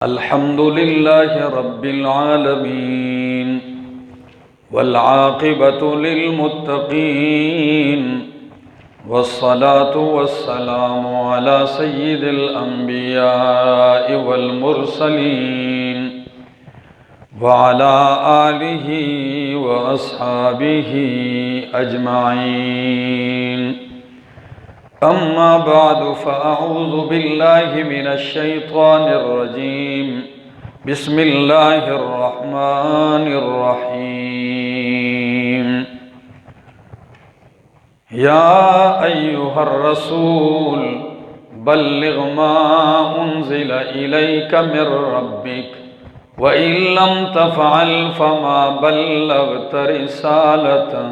الحمد لله رب العالمين والعاقبة للمتقين والصلاة والسلام على سيد الأنبياء والمرسلين وعلى آله وأصحابه أجمعين. أما بعد فأعوذ بالله من الشيطان الرجيم. بسم الله الرحمن الرحيم. يا أيها الرسول بلغ ما أنزل إليك من ربك وإن لم تفعل فما بلغت رسالته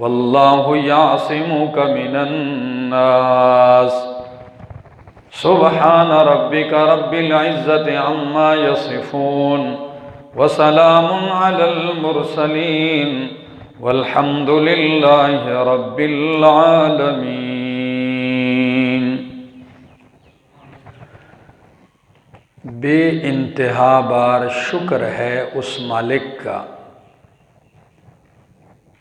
والله يعصمك من الناس. سبحان ربك رب العزة عما يصفون وسلام على المرسلين والحمد لله رب العالمين. بے انتہا بار شکر ہے اس مالک کا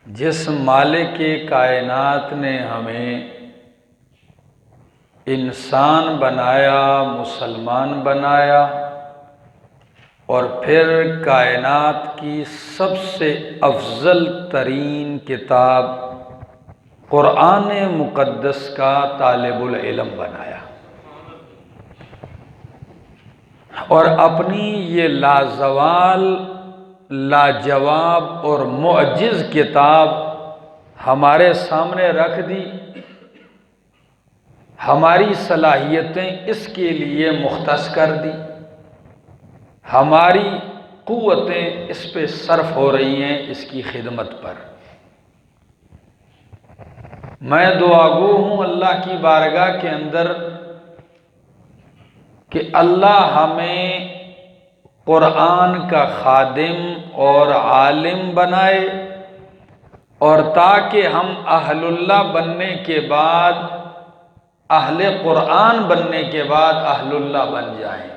جس مالک کائنات نے ہمیں انسان بنایا، مسلمان بنایا، اور پھر کائنات کی سب سے افضل ترین کتاب قرآن مقدس کا طالب العلم بنایا، اور اپنی یہ لازوال، لاجواب اور معجز کتاب ہمارے سامنے رکھ دی. ہماری صلاحیتیں اس کے لیے مختص کر دی، ہماری قوتیں اس پہ صرف ہو رہی ہیں اس کی خدمت پر. میں دعا گو ہوں اللہ کی بارگاہ کے اندر کہ اللہ ہمیں قرآن کا خادم اور عالم بنائے، اور تاکہ ہم اہل اللہ بننے کے بعد، اہل قرآن بننے کے بعد اہل اللہ بن جائیں.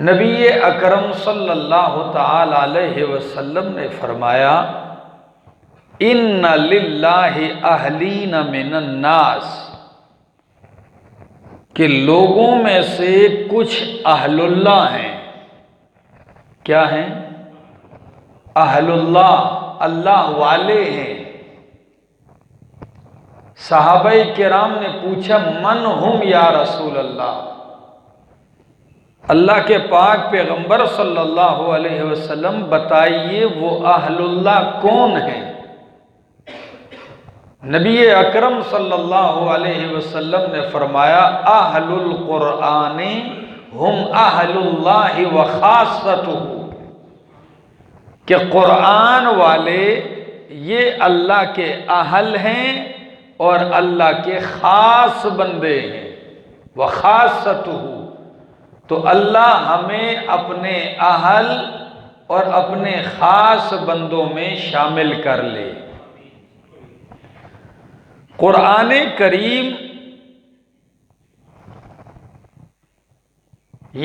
نبی اکرم صلی اللہ تعالی علیہ وسلم نے فرمایا ان للہ اہلین من الناس، کہ لوگوں میں سے کچھ اہل اللہ ہیں. کیا ہیں؟ اہل اللہ، اللہ والے ہیں. صحابہ کرام نے پوچھا من ہم یا رسول اللہ، اللہ کے پاک پیغمبر صلی اللہ علیہ وسلم بتائیے وہ اہل اللہ کون ہیں؟ نبی اکرم صلی اللہ علیہ وسلم نے فرمایا اہل القرآن ہم اہل اللہ وخاصتہ، کہ قرآن والے یہ اللہ کے اہل ہیں اور اللہ کے خاص بندے ہیں. وخاصتہ، تو اللہ ہمیں اپنے اہل اور اپنے خاص بندوں میں شامل کر لے. قرآن کریم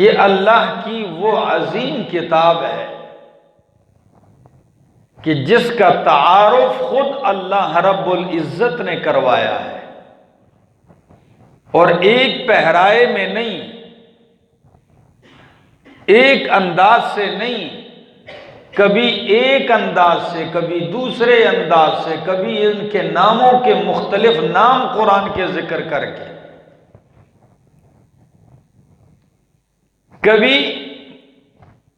یہ اللہ کی وہ عظیم کتاب ہے کہ جس کا تعارف خود اللہ رب العزت نے کروایا ہے، اور ایک پہرائے میں نہیں، ایک انداز سے نہیں، کبھی ایک انداز سے، کبھی دوسرے انداز سے، کبھی ان کے ناموں کے مختلف نام قرآن کے ذکر کر کے، کبھی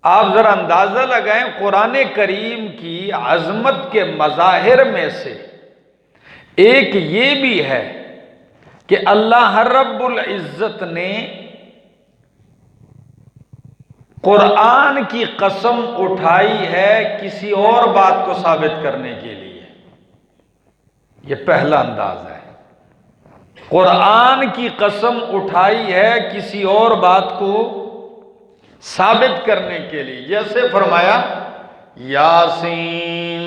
آپ ذرا اندازہ لگائیں قرآن کریم کی عظمت کے مظاہر میں سے ایک یہ بھی ہے کہ اللہ رب العزت نے قرآن کی قسم اٹھائی ہے کسی اور بات کو ثابت کرنے کے لیے. یہ پہلا انداز ہے. قرآن کی قسم اٹھائی ہے کسی اور بات کو ثابت کرنے کے لیے. جیسے فرمایا یاسین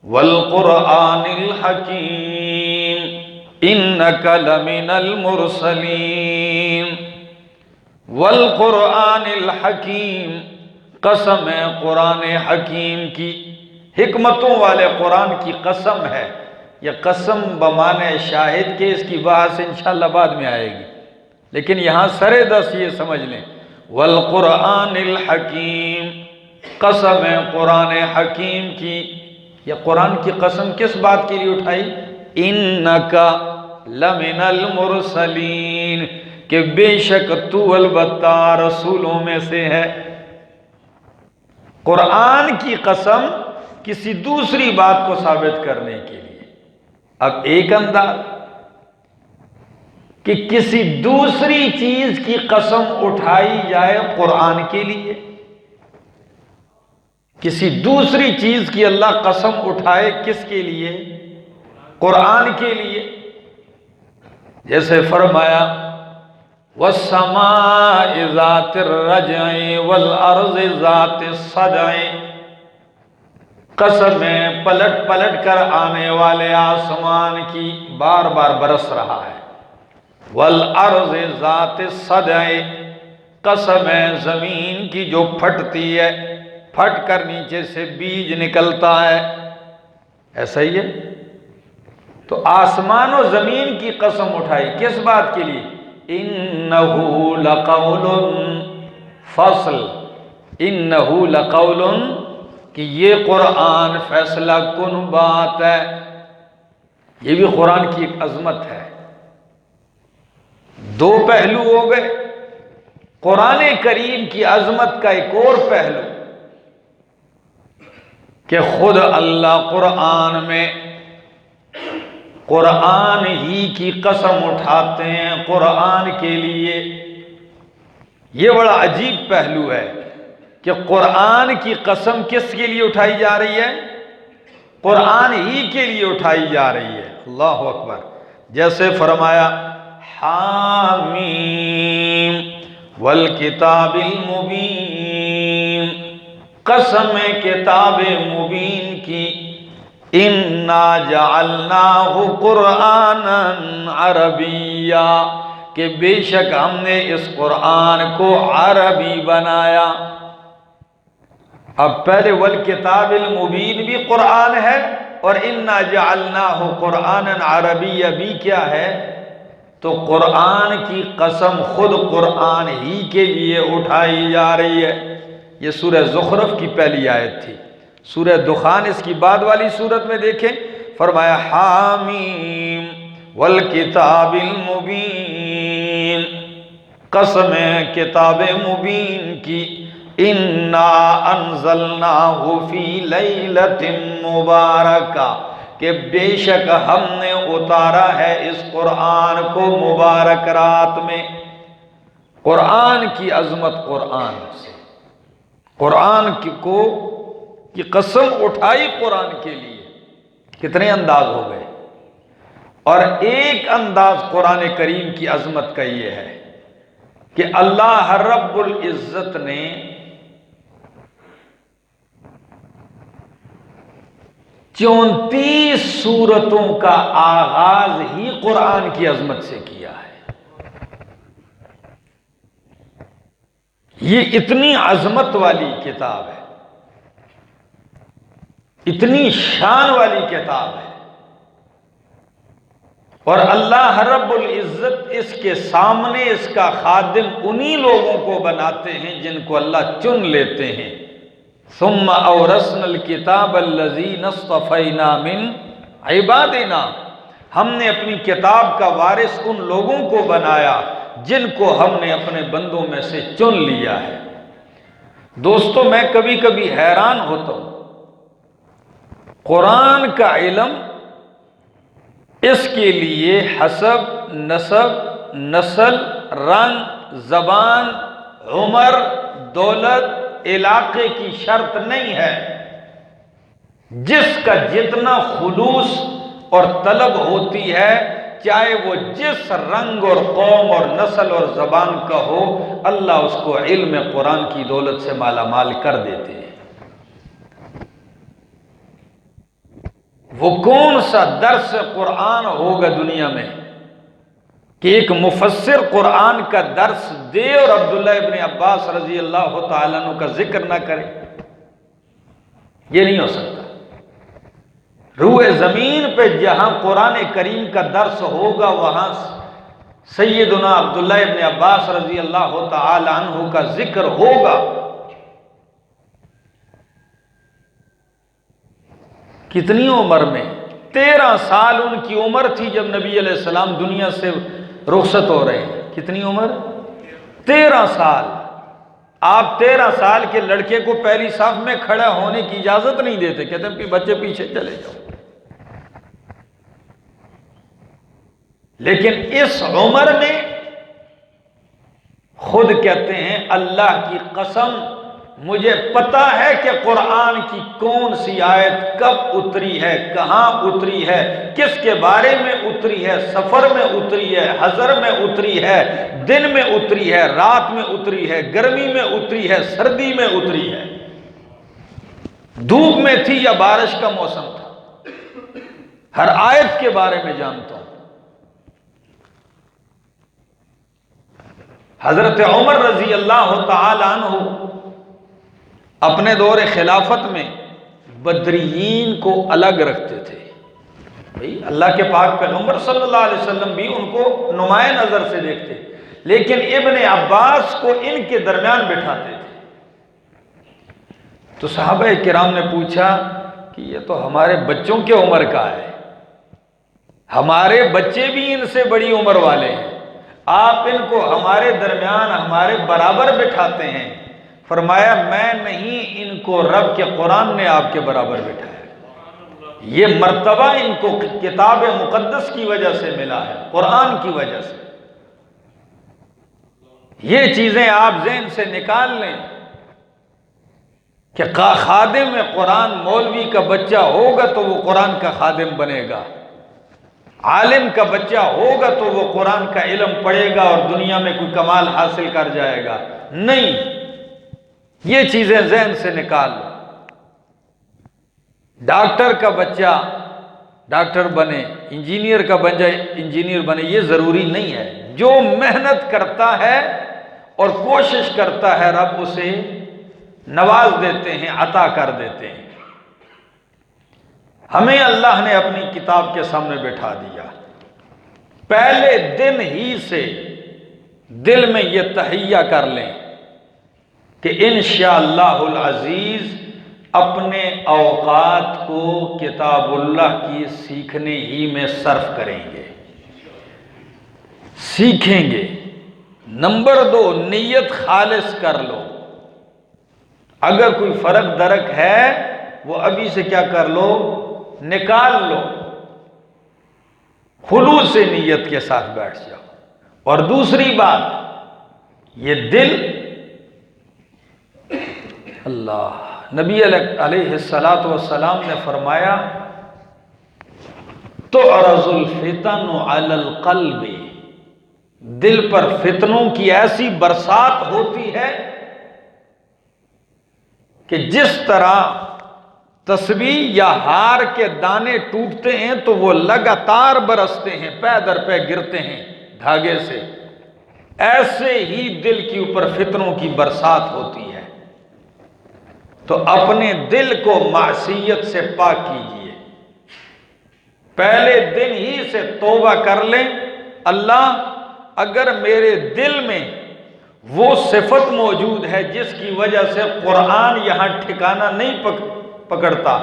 والقرآن الحکیم انک لمن المرسلین. والقرآن الحکیم، قسم ہے قرآن حکیم کی، حکمتوں والے قرآن کی قسم ہے۔ یہ قسم بمعنی شاہد کے، اس کی بحث انشاءاللہ بعد میں آئے گی، لیکن یہاں سر دست یہ سمجھ لیں، والقرآن الحکیم، قسم ہے قرآن حکیم کی۔ یہ قرآن کی قسم کس بات کے لیے اٹھائی؟ انکا لمن المرسلین، کہ بے شک تو البتہ رسولوں میں سے ہے۔ قرآن کی قسم کسی دوسری بات کو ثابت کرنے کے لیے۔ اب ایک انداز کہ کسی دوسری چیز کی قسم اٹھائی جائے قرآن کے لیے، کسی دوسری چیز کی اللہ قسم اٹھائے کس کے لیے؟ قرآن کے لیے۔ جیسے فرمایا وَالسَّمَاءِ ذَاتِ الرَّجْعِ وَالْأَرْضِ ذَاتِ الصَّدْعِ، قسمیں پلٹ پلٹ کر آنے والے آسمان کی، بار بار برس رہا ہے۔ وَالْأَرْضِ ذَاتِ الصَّدْعِ، قسم ہے زمین کی جو پھٹتی ہے، پھٹ کر نیچے سے بیج نکلتا ہے، ایسا ہی ہے۔ تو آسمان و زمین کی قسم اٹھائی کس بات کے لیے؟ اِنَّهُ لَقَوْلٌ فصل، اِنَّهُ لَقَوْلٌ، کہ یہ قرآن فیصلہ کن بات ہے۔ یہ بھی قرآن کی ایک عظمت ہے۔ دو پہلو ہو گئے، قرآن کریم کی عظمت کا ایک اور پہلو کہ خود اللہ قرآن میں قرآن ہی کی قسم اٹھاتے ہیں قرآن کے لیے۔ یہ بڑا عجیب پہلو ہے کہ قرآن کی قسم کس کے لیے اٹھائی جا رہی ہے؟ قرآن ہی کے لیے اٹھائی جا رہی ہے۔ اللہ اکبر۔ جیسے فرمایا حامیم والکتاب المبین، قسم کتاب مبین کی، انا جعلناہ قرآنا عربیا، کہ بے شک ہم نے اس قرآن کو عربی بنایا۔ اب پہلے والکتاب المبین بھی قرآن ہے، اور انا جعلناہ قرآنا عربیا بھی کیا ہے؟ تو قرآن کی قسم خود قرآن ہی کے لیے اٹھائی جا رہی ہے۔ یہ سورہ زخرف کی پہلی آیت تھی۔ سورہ دخان اس کی بعد والی سورت میں دیکھیں، فرمایا حامیم والکتاب المبین، قسم ہے کتاب مبین کی، انا انزلناہ فی لیلۃ مبارکہ، کہ بے شک ہم نے اتارا ہے اس قرآن کو مبارک رات میں۔ قرآن کی عظمت، قرآن سے قرآن کی قسم اٹھائی قرآن کے لیے۔ کتنے انداز ہو گئے، اور ایک انداز قرآن کریم کی عظمت کا یہ ہے کہ اللہ رب العزت نے چونتیس سورتوں کا آغاز ہی قرآن کی عظمت سے کیا ہے۔ یہ اتنی عظمت والی کتاب ہے، اتنی شان والی کتاب ہے، اور اللہ رب العزت اس کے سامنے اس کا خادم انہی لوگوں کو بناتے ہیں جن کو اللہ چن لیتے ہیں۔ ثم اورثنا الکتاب الذین اصطفینا من عبادنا، ہم نے اپنی کتاب کا وارث ان لوگوں کو بنایا جن کو ہم نے اپنے بندوں میں سے چن لیا ہے۔ دوستو، میں کبھی کبھی حیران ہوتا ہوں، قرآن کا علم اس کے لیے حسب، نسب، نسل، رنگ، زبان، عمر، دولت، علاقے کی شرط نہیں ہے۔ جس کا جتنا خلوص اور طلب ہوتی ہے، چاہے وہ جس رنگ اور قوم اور نسل اور زبان کا ہو، اللہ اس کو علم قرآن کی دولت سے مالا مال کر دیتے ہیں۔ وہ کون سا درس قرآن ہوگا دنیا میں کہ ایک مفسر قرآن کا درس دے اور عبداللہ ابن عباس رضی اللہ تعالیٰ عنہ کا ذکر نہ کرے؟ یہ نہیں ہو سکتا۔ روئے زمین پہ جہاں قرآن کریم کا درس ہوگا وہاں سیدنا عبداللہ ابن عباس رضی اللہ تعالی عنہ کا ذکر ہوگا۔ کتنی عمر میں؟ 13 سال ان کی عمر تھی جب نبی علیہ السلام دنیا سے رخصت ہو رہے ہیں۔ کتنی عمر؟ 13 سال۔ آپ 13 سال کے لڑکے کو پہلی صف میں کھڑا ہونے کی اجازت نہیں دیتے، کہتے ہیں کہ بچے پیچھے چلے جاؤ۔ لیکن اس عمر میں خود کہتے ہیں اللہ کی قسم مجھے پتا ہے کہ قرآن کی کون سی آیت کب اتری ہے، کہاں اتری ہے، کس کے بارے میں اتری ہے، سفر میں اتری ہے، حضر میں اتری ہے، دن میں اتری ہے، رات میں اتری ہے، گرمی میں اتری ہے، سردی میں اتری ہے، دھوپ میں تھی یا بارش کا موسم تھا، ہر آیت کے بارے میں جانتا ہوں۔ حضرت عمر رضی اللہ تعالی عنہ اپنے دور خلافت میں بدریین کو الگ رکھتے تھے۔ بھئی اللہ کے پاک پیغمبر صلی اللہ علیہ وسلم بھی ان کو نمایاں نظر سے دیکھتے، لیکن ابن عباس کو ان کے درمیان بٹھاتے تھے۔ تو صحابہ کرام نے پوچھا کہ یہ تو ہمارے بچوں کے عمر کا ہے، ہمارے بچے بھی ان سے بڑی عمر والے ہیں، آپ ان کو ہمارے درمیان ہمارے برابر بٹھاتے ہیں۔ فرمایا میں نہیں، ان کو رب کے قرآن نے آپ کے برابر بٹھایا، یہ مرتبہ ان کو کتاب مقدس کی وجہ سے ملا ہے، قرآن کی وجہ سے۔ یہ چیزیں آپ ذہن سے نکال لیں کہ خادم قرآن مولوی کا بچہ ہوگا تو وہ قرآن کا خادم بنے گا، عالم کا بچہ ہوگا تو وہ قرآن کا علم پڑھے گا اور دنیا میں کوئی کمال حاصل کر جائے گا، نہیں، یہ چیزیں ذہن سے نکال لو۔ ڈاکٹر کا بچہ ڈاکٹر بنے، انجینئر کا بچہ انجینئر بنے، یہ ضروری نہیں ہے۔ جو محنت کرتا ہے اور کوشش کرتا ہے رب اسے نواز دیتے ہیں، عطا کر دیتے ہیں۔ ہمیں اللہ نے اپنی کتاب کے سامنے بٹھا دیا، پہلے دن ہی سے دل میں یہ تہیہ کر لیں کہ انشاءاللہ العزیز اپنے اوقات کو کتاب اللہ کی سیکھنے ہی میں صرف کریں گے، سیکھیں گے۔ نمبر 2، نیت خالص کر لو۔ اگر کوئی فرق درک ہے وہ ابھی سے کیا کر لو، نکال لو، خلوص سے نیت کے ساتھ بیٹھ جاؤ۔ اور دوسری بات، یہ دل، اللہ نبی علیہ السلام نے فرمایا تعرض الفتن علی القلب، دل پر فتنوں کی ایسی برسات ہوتی ہے کہ جس طرح تسبیح یا ہار کے دانے ٹوٹتے ہیں تو وہ لگاتار برستے ہیں، پے در پے گرتے ہیں دھاگے سے، ایسے ہی دل کے اوپر فتنوں کی برسات ہوتی ہے۔ تو اپنے دل کو معصیت سے پاک کیجئے، پہلے دن ہی سے توبہ کر لیں، اللہ اگر میرے دل میں وہ صفت موجود ہے جس کی وجہ سے قرآن یہاں ٹھکانہ نہیں پکڑتا،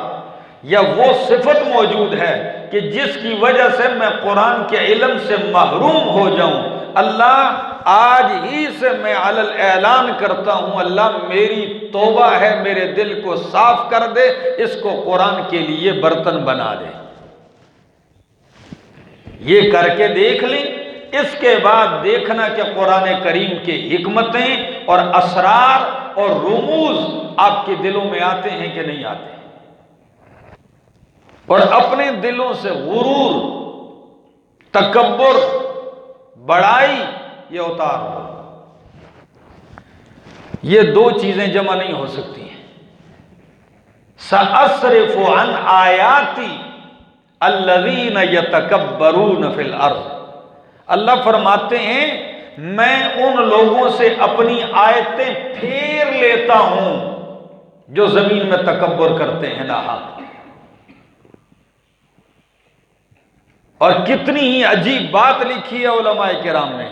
یا وہ صفت موجود ہے کہ جس کی وجہ سے میں قرآن کے علم سے محروم ہو جاؤں، اللہ آج ہی سے میں علی اعلان کرتا ہوں، اللہ میری توبہ ہے، میرے دل کو صاف کر دے، اس کو قرآن کے لیے برتن بنا دے۔ یہ کر کے دیکھ لیں، اس کے بعد دیکھنا کہ قرآن کریم کے حکمتیں اور اسرار اور رموز آپ کے دلوں میں آتے ہیں کہ نہیں آتے، اور اپنے دلوں سے غرور، تکبر، بڑائی یہ اتار دو۔ یہ دو چیزیں جمع نہیں ہو سکتی ہیں۔ سأصرف عن آیاتی الذین یتکبرون فی الارض، اللہ فرماتے ہیں میں ان لوگوں سے اپنی آیتیں پھیر لیتا ہوں جو زمین میں تکبر کرتے ہیں ناحق. اور کتنی ہی عجیب بات لکھی ہے علماء کرام نے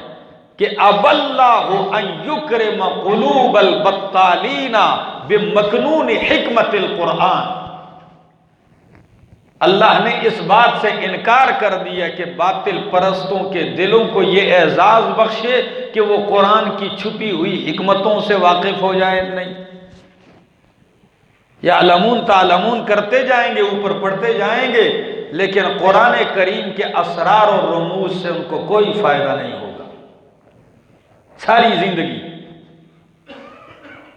کہ اب اللہ ان یکرم قلوب البطالین بمکنون حکمت القرآن. اللہ نے اس بات سے انکار کر دیا کہ باطل پرستوں کے دلوں کو یہ اعزاز بخشے کہ وہ قرآن کی چھپی ہوئی حکمتوں سے واقف ہو جائیں. نہیں، یعلمون تعلمون کرتے جائیں گے، اوپر پڑھتے جائیں گے، لیکن قرآن کریم کے اسرار اور رموز سے ان کو کوئی فائدہ نہیں ہوگا ساری زندگی.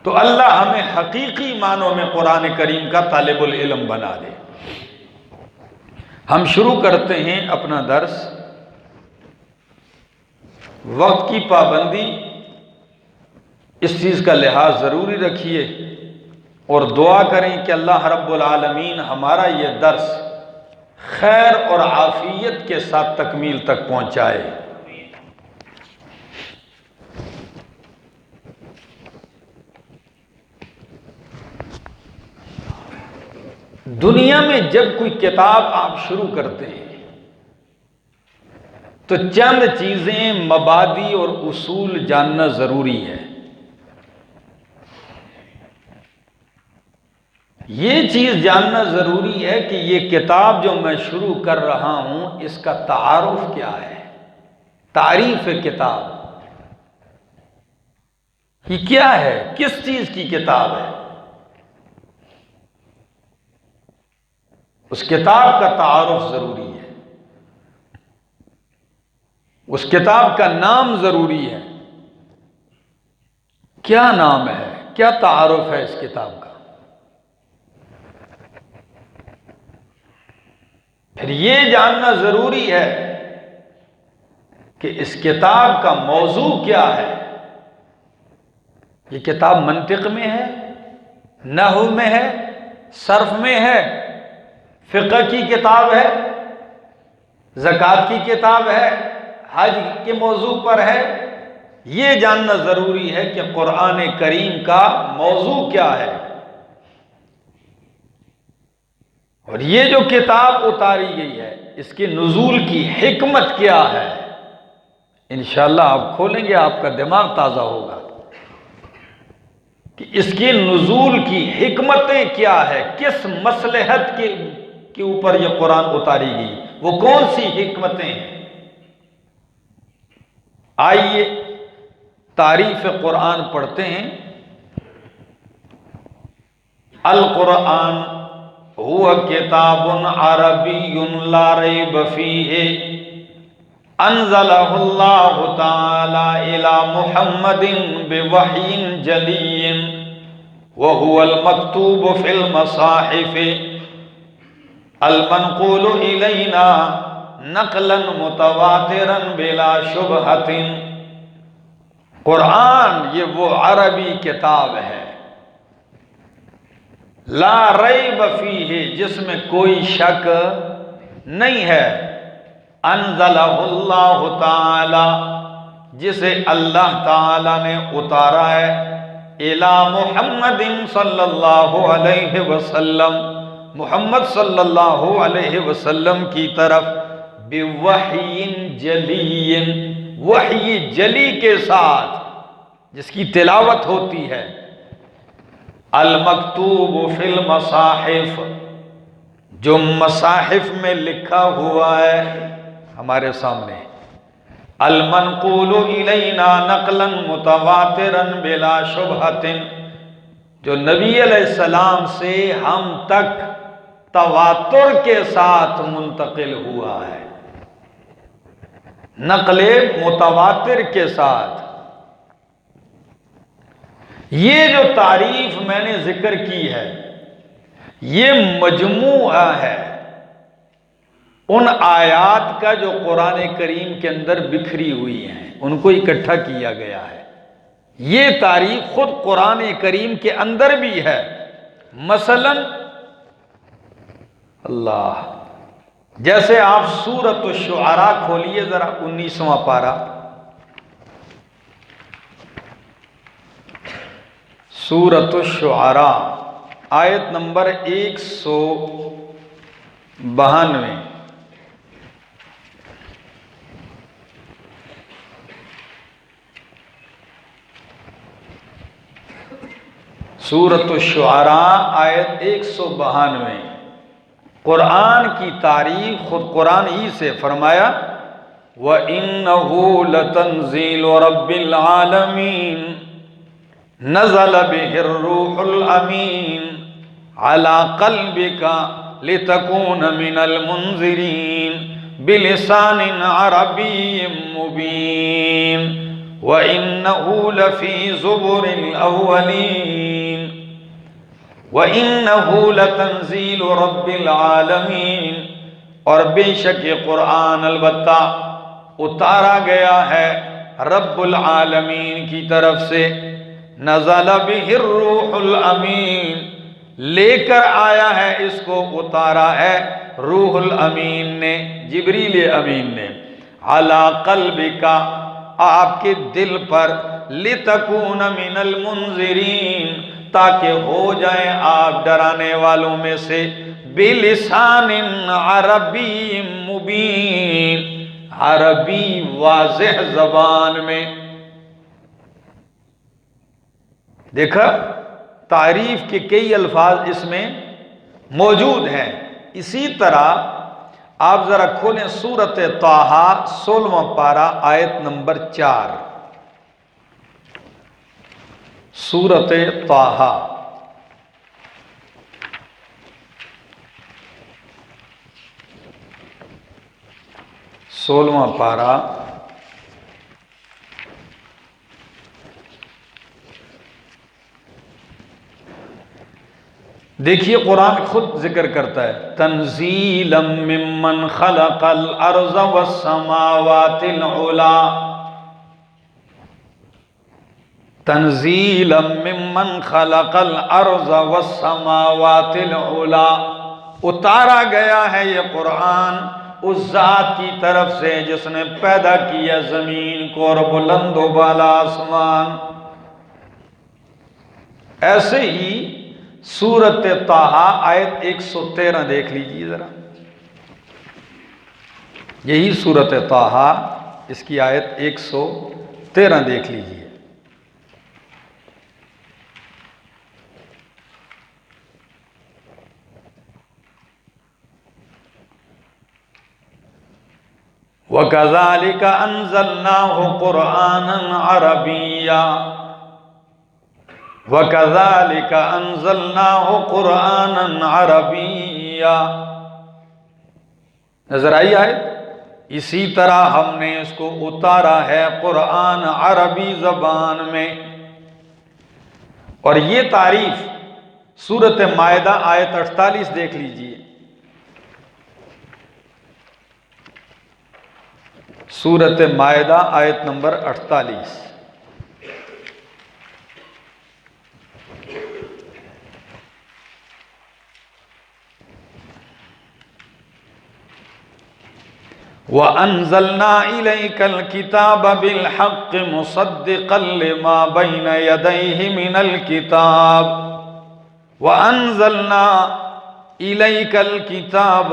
تو اللہ ہمیں حقیقی معنوں میں قرآن کریم کا طالب العلم بنا دے. ہم شروع کرتے ہیں اپنا درس. وقت کی پابندی، اس چیز کا لحاظ ضروری رکھیے اور دعا کریں کہ اللہ رب العالمین ہمارا یہ درس خیر اور عافیت کے ساتھ تکمیل تک پہنچائے. دنیا میں جب کوئی کتاب آپ شروع کرتے ہیں تو چند چیزیں، مبادی اور اصول جاننا ضروری ہے. یہ چیز جاننا ضروری ہے کہ یہ کتاب جو میں شروع کر رہا ہوں اس کا تعارف کیا ہے، تعریف کتاب یہ کیا ہے، کس چیز کی کتاب ہے. اس کتاب کا تعارف ضروری ہے، اس کتاب کا نام ضروری ہے. کیا نام ہے، کیا تعارف ہے اس کتاب کا. پھر یہ جاننا ضروری ہے کہ اس کتاب کا موضوع کیا ہے. یہ کتاب منطق میں ہے، نحو میں ہے، صرف میں ہے، فقہ کی کتاب ہے، زکوٰۃ کی کتاب ہے، حج کے موضوع پر ہے. یہ جاننا ضروری ہے کہ قرآن کریم کا موضوع کیا ہے اور یہ جو کتاب اتاری گئی ہے اس کے نزول کی حکمت کیا ہے. انشاءاللہ آپ کھولیں گے آپ کا دماغ تازہ ہوگا کہ اس کے نزول کی حکمتیں کیا ہے، کس مصلحت کے اوپر یہ قرآن اتاری گئی، وہ کون سی حکمتیں ہیں. آئیے تعریف قرآن پڑھتے ہیں. القرآن هو کتاب عربی لا ریب فیہ انزلہ اللہ تعالی الی محمد بوحی جلی وهو المکتوب فی المصاحف المنقول الینا نقلا متواترا بلا شبہۃ. قرآن یہ وہ عربی کتاب ہے لا ریب فیہ جس میں کوئی شک نہیں ہے. انزلہ اللہ تعالی جسے اللہ تعالی نے اتارا ہے الی محمد صلی اللہ علیہ وسلم محمد صلی اللہ علیہ وسلم کی طرف بوحی جلی وحی جلی کے ساتھ جس کی تلاوت ہوتی ہے. المکتوب فی المصاحف جو مصاحف میں لکھا ہوا ہے ہمارے سامنے. المنقول الینا نقلا متواترا بلا شبہۃ جو نبی علیہ السلام سے ہم تک تواتر کے ساتھ منتقل ہوا ہے، نقل متواتر کے ساتھ. یہ جو تعریف میں نے ذکر کی ہے یہ مجموعہ ہے ان آیات کا جو قرآن کریم کے اندر بکھری ہوئی ہیں، ان کو اکٹھا کیا گیا ہے. یہ تعریف خود قرآن کریم کے اندر بھی ہے. مثلا اللہ جیسے آپ سورۃ الشعراء کھولیے ذرا 19واں پارہ، سورۃ الشعراء آیت نمبر 192۔ سورۃ الشعراء آیت 192۔ قرآن کی تعریف خود قرآن ہی سے فرمایا وَإِنَّهُ لَتَنزِيلُ رَبِّ الْعَالَمِينَ نزل به الروح الامین علی قلبک لتکون من المنذرین بلسان عربی مبین وإنه لفی زبر الاولین وإنه لتنزیل رب العالمین، اور بے شک یہ قرآن البتہ اتارا گیا ہے رب العالمین کی طرف سے، نزل بہ الروح الامین، لے کر آیا ہے اس کو، اتارا ہے روح الامین نے، جبریل امین نے، علی قلبک، آپ کے دل پر، لتکون من المنذرین، تاکہ ہو جائیں آپ ڈرانے والوں میں سے، بلسان عربی مبین، عربی واضح زبان میں۔ دیکھا تعریف کے کئی الفاظ اس میں موجود ہیں۔ اسی طرح آپ ذرا کھولیں سورۃ طٰہٰ 16واں پارہ آیت نمبر 4، سورۃ طٰہٰ سولہواں پارہ دیکھیے قرآن خود ذکر کرتا ہے تنزیلا ممن خلق الارض والسماوات العلا، تنزیلا ممن خلق الارض والسماوات العلا، اتارا گیا ہے یہ قرآن اس ذات کی طرف سے جس نے پیدا کیا زمین کو اور بلند و بالا آسمان۔ ایسے ہی سورۃ طٰہٰ آیت 113 دیکھ لیجیے ذرا، یہی سورۃ طٰہٰ اس کی آیت 113 دیکھ لیجیے۔ وَكَذَلِكَ أَنزَلْنَاهُ قُرْآنًا عَرَبِيًّا وَكَذَلِكَ أَنزَلْنَاهُ قُرْآنًا عَرَبِيًّا، نظر آئی آیت؟ اسی طرح ہم نے اس کو اتارا ہے قرآن عربی زبان میں۔ اور یہ تعریف سورۃ مائدہ آیت 48 دیکھ لیجئے، سورۃ مائدہ آیت نمبر 48۔ وَأَنزَلْنَا إِلَيْكَ الْكِتَابَ بِالْحَقِّ مُصَدِّقًا لِمَا بَيْنَ يَدَيْهِ مِنَ الْكِتَابِ وَأَنزَلْنَا إِلَيْكَ الْكِتَابَ،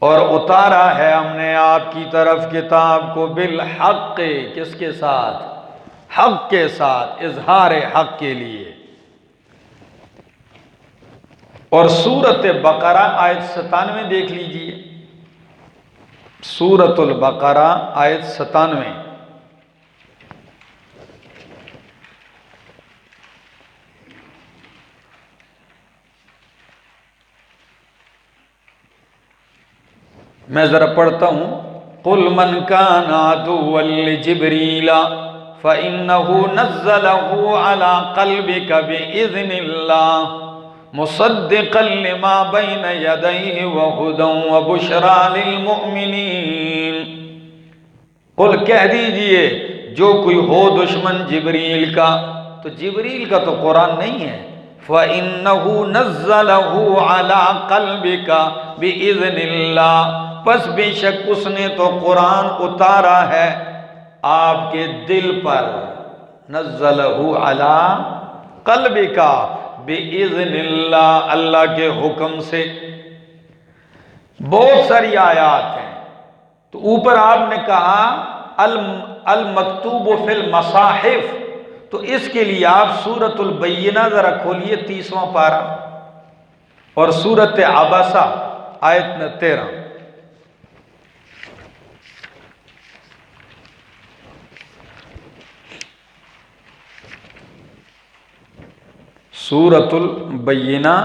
اور اتارا ہے ہم نے آپ کی طرف کتاب کو، بالحق، کس کے ساتھ؟ حق کے ساتھ، اظہار حق کے لیے۔ اور سورۃ بقرہ آیت 97 دیکھ لیجئے، سورۃ البقرہ آیت 97۔ میں ذرا پڑھتا ہوں، قُلْ مَنْ كَانَ عَدُوًّا لِجِبْرِيلَ فَإِنَّهُ نَزَّلَهُ عَلَى قَلْبِكَ بِإِذْنِ اللَّهِ مُصَدِّقًا لِمَا بَيْنَ يَدَيْهِ وَهُدًى وَبُشْرَى لِلْمُؤْمِنِينَ۔ قل کہہ دیجئے جو کوئی ہو دشمن جبریل کا، تو جبریل کا تو قرآن نہیں ہے، فَإِنَّهُ نَزَّلَهُ عَلَىٰ قَلْبِكَ بِإِذْنِ اللَّهِ، پس بے شک اس نے تو قرآن اتارا ہے آپ کے دل پر، نَزَّلَهُ عَلَىٰ قَلْبِكَ بِإِذْنِ اللَّهِ، اللہ کے حکم سے۔ بہت ساری آیات ہیں، تو اوپر آپ نے کہا المکتوب فی المصاحف، تو اس کے لیے آپ سورۃ البینہ ذرا کھولیے 30واں پارہ، اور سورۃ عبسہ آیت 13۔ سورۃ البینہ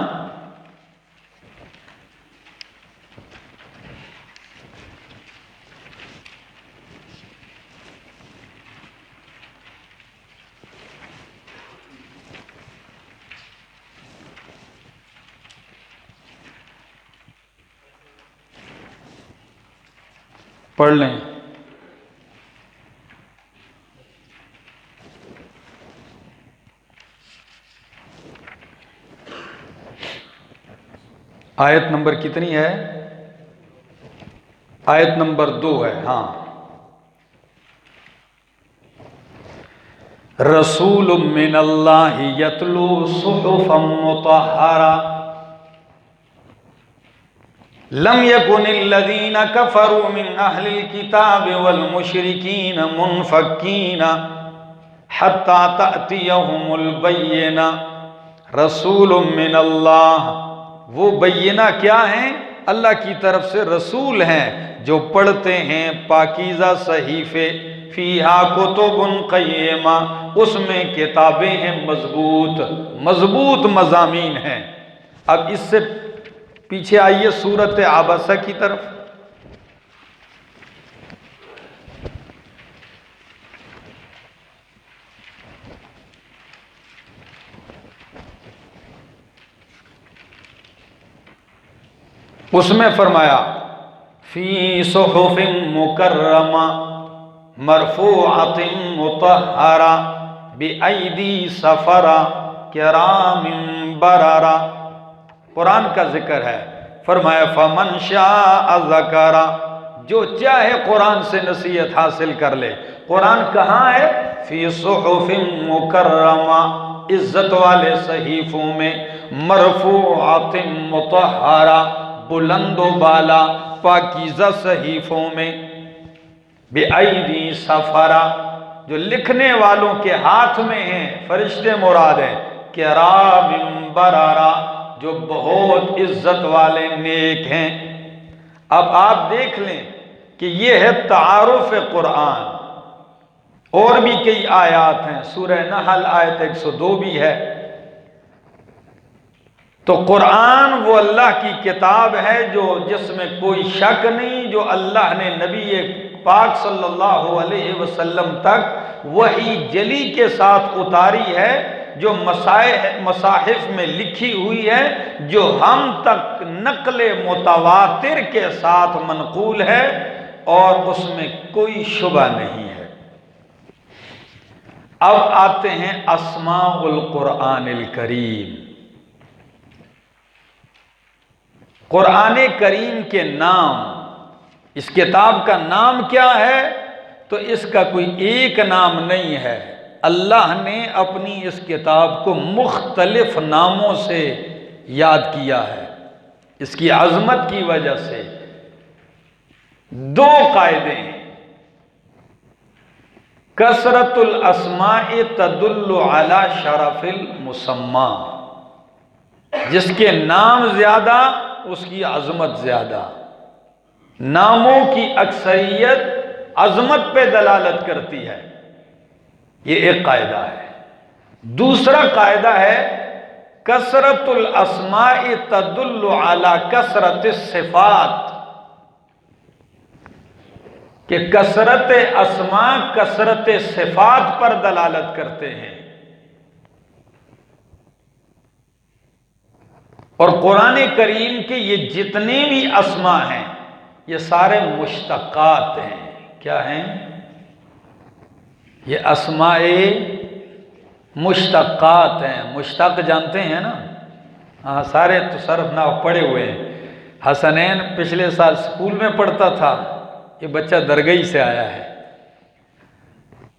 پڑھ لیں۔ آیت نمبر کتنی ہے؟ آیت نمبر 2 ہے، ہاں۔ رسول من اللہ یتلو صحفا مطہرا لم یکن الذین کفروا من اہل الکتاب والمشرکین منفکین حتی تأتیہم البینہ۔ رسول من اللہ، وہ بینہ کیا ہیں؟ اللہ کی طرف سے رسول ہیں جو پڑھتے ہیں پاکیزہ صحیفے، فیہا کتب قیمہ، اس میں کتابیں ہیں مضبوط مضامین ہیں۔ اب اس سے پیچھے آئیے سورۃ عبسہ کی طرف۔ اس میں فرمایا فی صحف مکرمہ مرفوعۃ مطہرہ بأیدی سفرہ کرام بررہ۔ قرآن کا ذکر ہے، فرمایا فمن شاء ذکر، جو چاہے قرآن سے نصیحت حاصل کر لے۔ قرآن کہاں ہے؟ فی صحف مکرمہ، عزت والے صحیفوں میں، مرفوعۃ مطہرہ، بلند و بالا پاکیزہ صحیفوں میں، بِأَيْدِي سَفَرَةٍ، جو لکھنے والوں کے ہاتھ میں ہیں، فرشتے مراد ہیں، کرام بررہ، جو بہت عزت والے نیک ہیں۔ اب آپ دیکھ لیں کہ یہ ہے تعارف قرآن۔ اور بھی کئی آیات ہیں، سورہ نحل آیت 102 بھی ہے۔ تو قرآن وہ اللہ کی کتاب ہے جو جس میں کوئی شک نہیں، جو اللہ نے نبی پاک صلی اللہ علیہ وسلم تک وحی جلی کے ساتھ اتاری ہے، جو مصاحف میں لکھی ہوئی ہے، جو ہم تک نقل متواتر کے ساتھ منقول ہے، اور اس میں کوئی شبہ نہیں ہے۔ اب آتے ہیں اسماء القرآن الکریم۔ قرآن کریم کے نام، اس کتاب کا نام کیا ہے؟ تو اس کا کوئی ایک نام نہیں ہے، اللہ نے اپنی اس کتاب کو مختلف ناموں سے یاد کیا ہے۔ اس کی عظمت کی وجہ سے دو قاعدے ہیں: کثرت الاسماء تدل علی شرف المسمى، جس کے نام زیادہ اس کی عظمت زیادہ۔ ناموں کی اکثریت عظمت پہ دلالت کرتی ہے، یہ ایک قاعدہ ہے۔ دوسرا قاعدہ ہے کثرت الاسماء تدل علی کثرت الصفات، کہ کثرت اسماء کثرت صفات پر دلالت کرتے ہیں۔ اور قرآن کریم کے یہ جتنے بھی اسماء ہیں یہ سارے مشتقات ہیں۔ کیا ہیں یہ اسماء؟ مشتقات ہیں. مشتق جانتے ہیں نا؟ ہاں سارے تو صرف نحو پڑھے ہوئے ہیں. حسنین پچھلے سال اسکول میں پڑھتا تھا، یہ بچہ درگئی سے آیا ہے.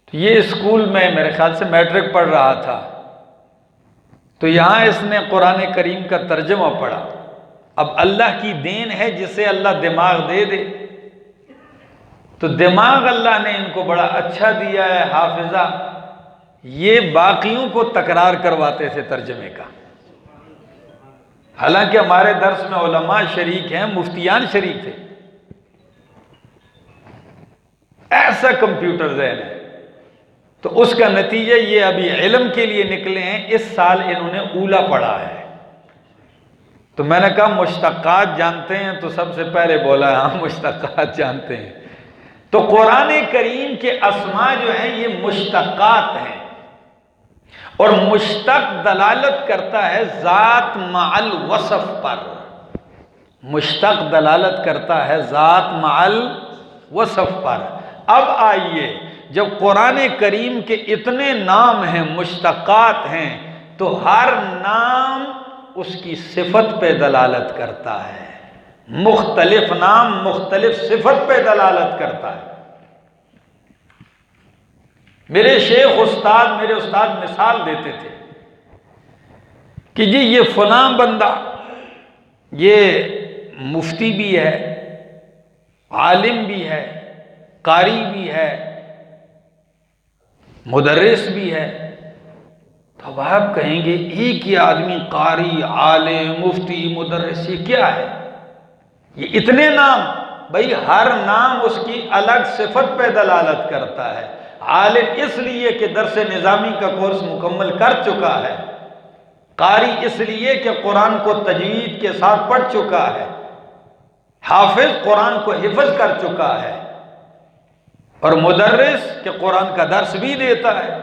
تو یہ اسکول میں میرے خیال سے میٹرک پڑھ رہا تھا، تو یہاں اس نے قرآن کریم کا ترجمہ پڑھا. اب اللہ کی دین ہے جسے اللہ دماغ دے دے، تو دماغ اللہ نے ان کو بڑا اچھا دیا ہے، حافظہ. یہ باقیوں کو تکرار کرواتے تھے ترجمے کا. حالانکہ ہمارے درس میں علماء شریک ہیں، مفتیان شریک تھے. ایسا کمپیوٹر ذہن ہے. تو اس کا نتیجہ یہ ابھی علم کے لیے نکلے ہیں. اس سال انہوں نے اولا پڑھا ہے. تو میں نے کہا مشتقات جانتے ہیں؟ تو سب سے پہلے بولا ہاں مشتقات جانتے ہیں. تو قرآن کریم کے اسماء جو ہیں یہ مشتقات ہیں، اور مشتق دلالت کرتا ہے ذات مع الوصف پر. مشتق دلالت کرتا ہے ذات مع الوصف پر. اب آئیے، جب قرآن کریم کے اتنے نام ہیں، مشتقات ہیں، تو ہر نام اس کی صفت پہ دلالت کرتا ہے. مختلف نام مختلف صفت پہ دلالت کرتا ہے. میرے شیخ میرے استاد مثال دیتے تھے کہ جی یہ فلاں بندہ یہ مفتی بھی ہے، عالم بھی ہے، قاری بھی ہے، مدرس بھی ہے. تو اب آپ کہیں گے ایک ہی آدمی قاری، عالم، مفتی، مدرس، یہ کیا ہے؟ یہ اتنے نام. بھئی ہر نام اس کی الگ صفت پہ دلالت کرتا ہے. عالم اس لیے کہ درس نظامی کا کورس مکمل کر چکا ہے، قاری اس لیے کہ قرآن کو تجوید کے ساتھ پڑھ چکا ہے، حافظ قرآن کو حفظ کر چکا ہے، اور مدرس کہ قرآن کا درس بھی دیتا ہے.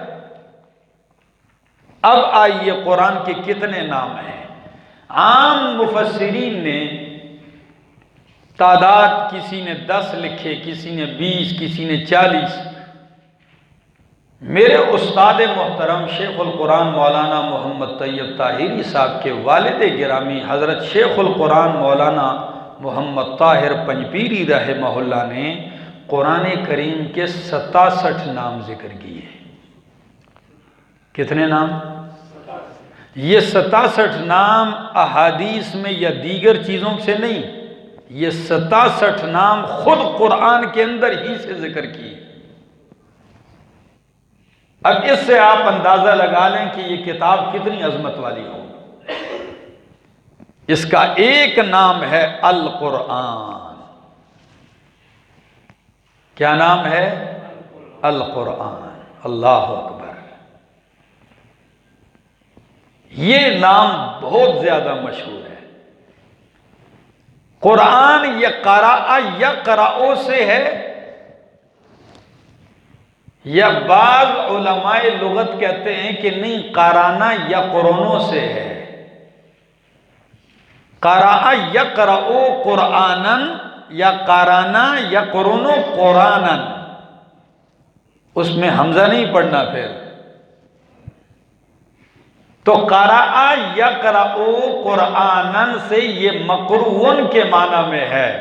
اب آئیے قرآن کے کتنے نام ہیں؟ عام مفسرین نے تعداد، کسی نے 10 لکھے، کسی نے 20، کسی نے 40. میرے استاد محترم شیخ القرآن مولانا محمد طیب طاہری صاحب کے والد گرامی حضرت شیخ القرآن مولانا محمد طاہر پنجپیری رحمہ اللہ نے قرآن کریم کے 67 نام ذکر کیے. کتنے نام؟ یہ 67 نام احادیث میں یا دیگر چیزوں سے نہیں، یہ 67 نام خود قرآن کے اندر ہی سے ذکر کیے. اب اس سے آپ اندازہ لگا لیں کہ یہ کتاب کتنی عظمت والی ہو. اس کا ایک نام ہے القرآن. کیا نام ہے؟ القرآن. اللہ اکبر. یہ نام بہت زیادہ مشہور ہے. قرآن یہ قرأ یا قرأو سے ہے، یا بعض علماء لغت کہتے ہیں کہ نہیں، قرانا یا قرونوں سے ہے. قرأ یا قرأو قرآنن، یا قرانا یا قرونو قرآنن. اس میں حمزہ نہیں پڑھنا. پھر تو قرأ یا قرأو قرآنن سے یہ مقرون کے معنی میں ہے،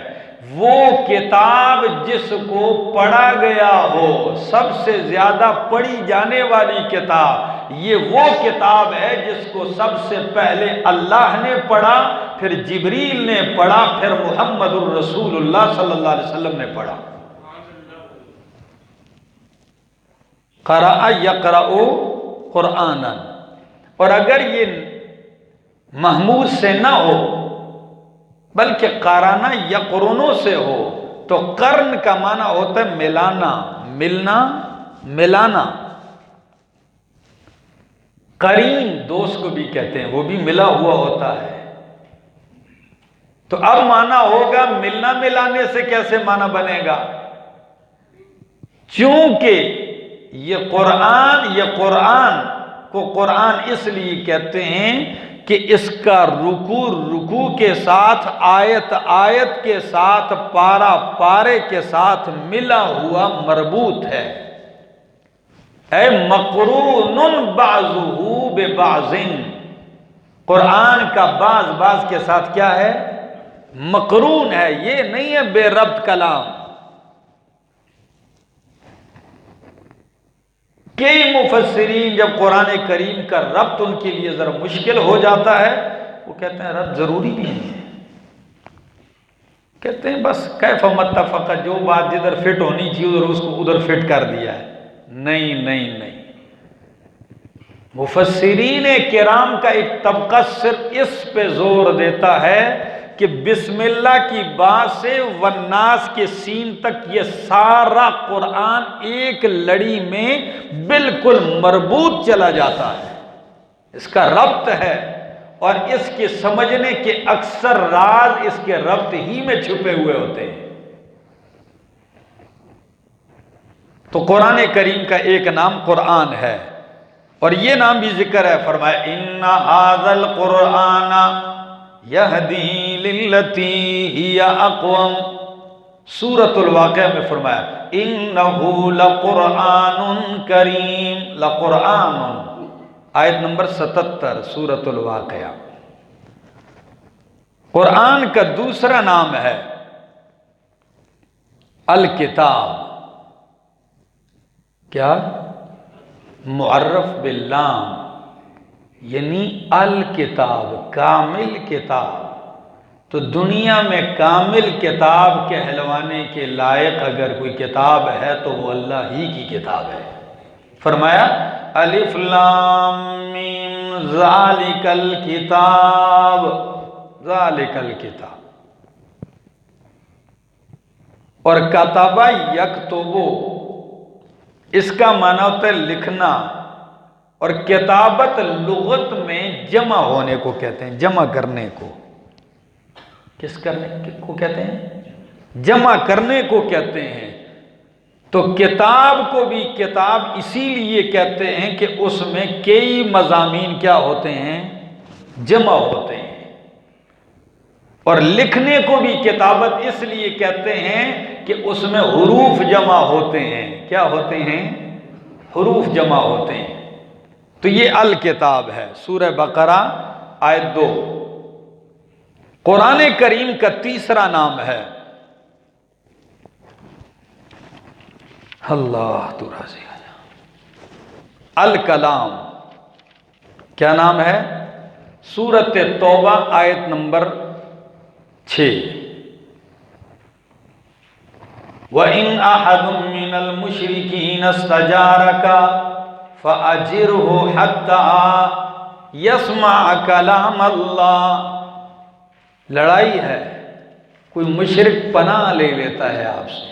وہ کتاب جس کو پڑھا گیا ہو، سب سے زیادہ پڑھی جانے والی کتاب. یہ وہ کتاب ہے جس کو سب سے پہلے اللہ نے پڑھا، پھر جبریل نے پڑھا، پھر محمد الرسول اللہ صلی اللہ علیہ وسلم نے پڑھا. قرأ یقرأ قرآنا. اور اگر یہ محمود سے نہ ہو بلکہ قرانا یا قرونوں سے ہو تو قرن کا معنی ہوتا ہے ملانا، ملنا، ملانا. قرین دوست کو بھی کہتے ہیں، وہ بھی ملا ہوا ہوتا ہے. تو اب معنی ہوگا ملنا ملانے سے کیسے معنی بنے گا؟ چونکہ یہ قرآن کو قرآن اس لیے کہتے ہیں کہ اس کا رکوع کے ساتھ، آیت کے ساتھ، پارے کے ساتھ ملا ہوا مربوط ہے. اے مقرون بعضہ ببعض، قرآن کا بعض بعض کے ساتھ کیا ہے؟ مقرون ہے، یہ نہیں ہے بے ربط کلام۔ کئی مفسرین جب قرآن کریم کا ربط ان کے لیے ذرا مشکل ہو جاتا ہے، وہ کہتے ہیں ربط ضروری بھی نہیں ہے، کہتے ہیں بس کیف متفق، جو بات جدھر فٹ ہونی چاہیے ادھر اس کو ادھر فٹ کر دیا ہے۔ نہیں نہیں نہیں، مفسرین کرام کا ایک طبقہ صرف اس پہ زور دیتا ہے کہ بسم اللہ کی بات سے والناس کے سین تک یہ سارا قرآن ایک لڑی میں بالکل مربوط چلا جاتا ہے، اس کا ربط ہے، اور اس کے سمجھنے کے اکثر راز اس کے ربط ہی میں چھپے ہوئے ہوتے ہیں۔ تو قرآن کریم کا ایک نام قرآن ہے، اور یہ نام بھی ذکر ہے، فرمایا ان ھذا القرآن یہدی للتی ہی اقوم، سورۃ الواقعہ میں فرمایا انہ لقرآن کریم، لقرآن، آیت نمبر 77 سورۃ الواقعہ۔ قرآن کا دوسرا نام ہے الکتاب، کیا؟ معرف باللام، یعنی الکتاب، کامل کتاب۔ تو دنیا میں کامل کتاب کہلوانے کے لائق اگر کوئی کتاب ہے تو وہ اللہ ہی کی کتاب ہے۔ فرمایا الف لام میم ذالک الکتاب، ذالک الکتاب۔ اور کتب یکتب، اس کا معنی ہوتا ہے لکھنا، اور کتابت لغت میں جمع ہونے کو کہتے ہیں، جمع کرنے کو۔ کس کرنے کو کہتے ہیں؟ جمع کرنے کو کہتے ہیں۔ تو کتاب کو بھی کتاب اسی لیے کہتے ہیں کہ اس میں کئی مضامین کیا ہوتے ہیں؟ جمع ہوتے ہیں۔ اور لکھنے کو بھی کتابت اس لیے کہتے ہیں کہ اس میں حروف جمع ہوتے ہیں۔ کیا ہوتے ہیں؟ حروف جمع ہوتے ہیں۔ تو یہ الکتاب ہے، سورہ بقرہ آیت 2۔ قرآن کریم کا تیسرا نام ہے اللہ تو راضی ہے، الکلام۔ کیا نام ہے؟ سورۃ توبہ آیت نمبر 6۔ وَإِنْ أَحَدٌ مِّنَ الْمُشْرِكِينَ اسْتَجَارَكَ فَأَجِرْهُ حَتَّى يَسْمَعَ كَلَامَ اللَّهِ۔ لڑائی ہے، کوئی مشرک پناہ لے لیتا ہے آپ سے،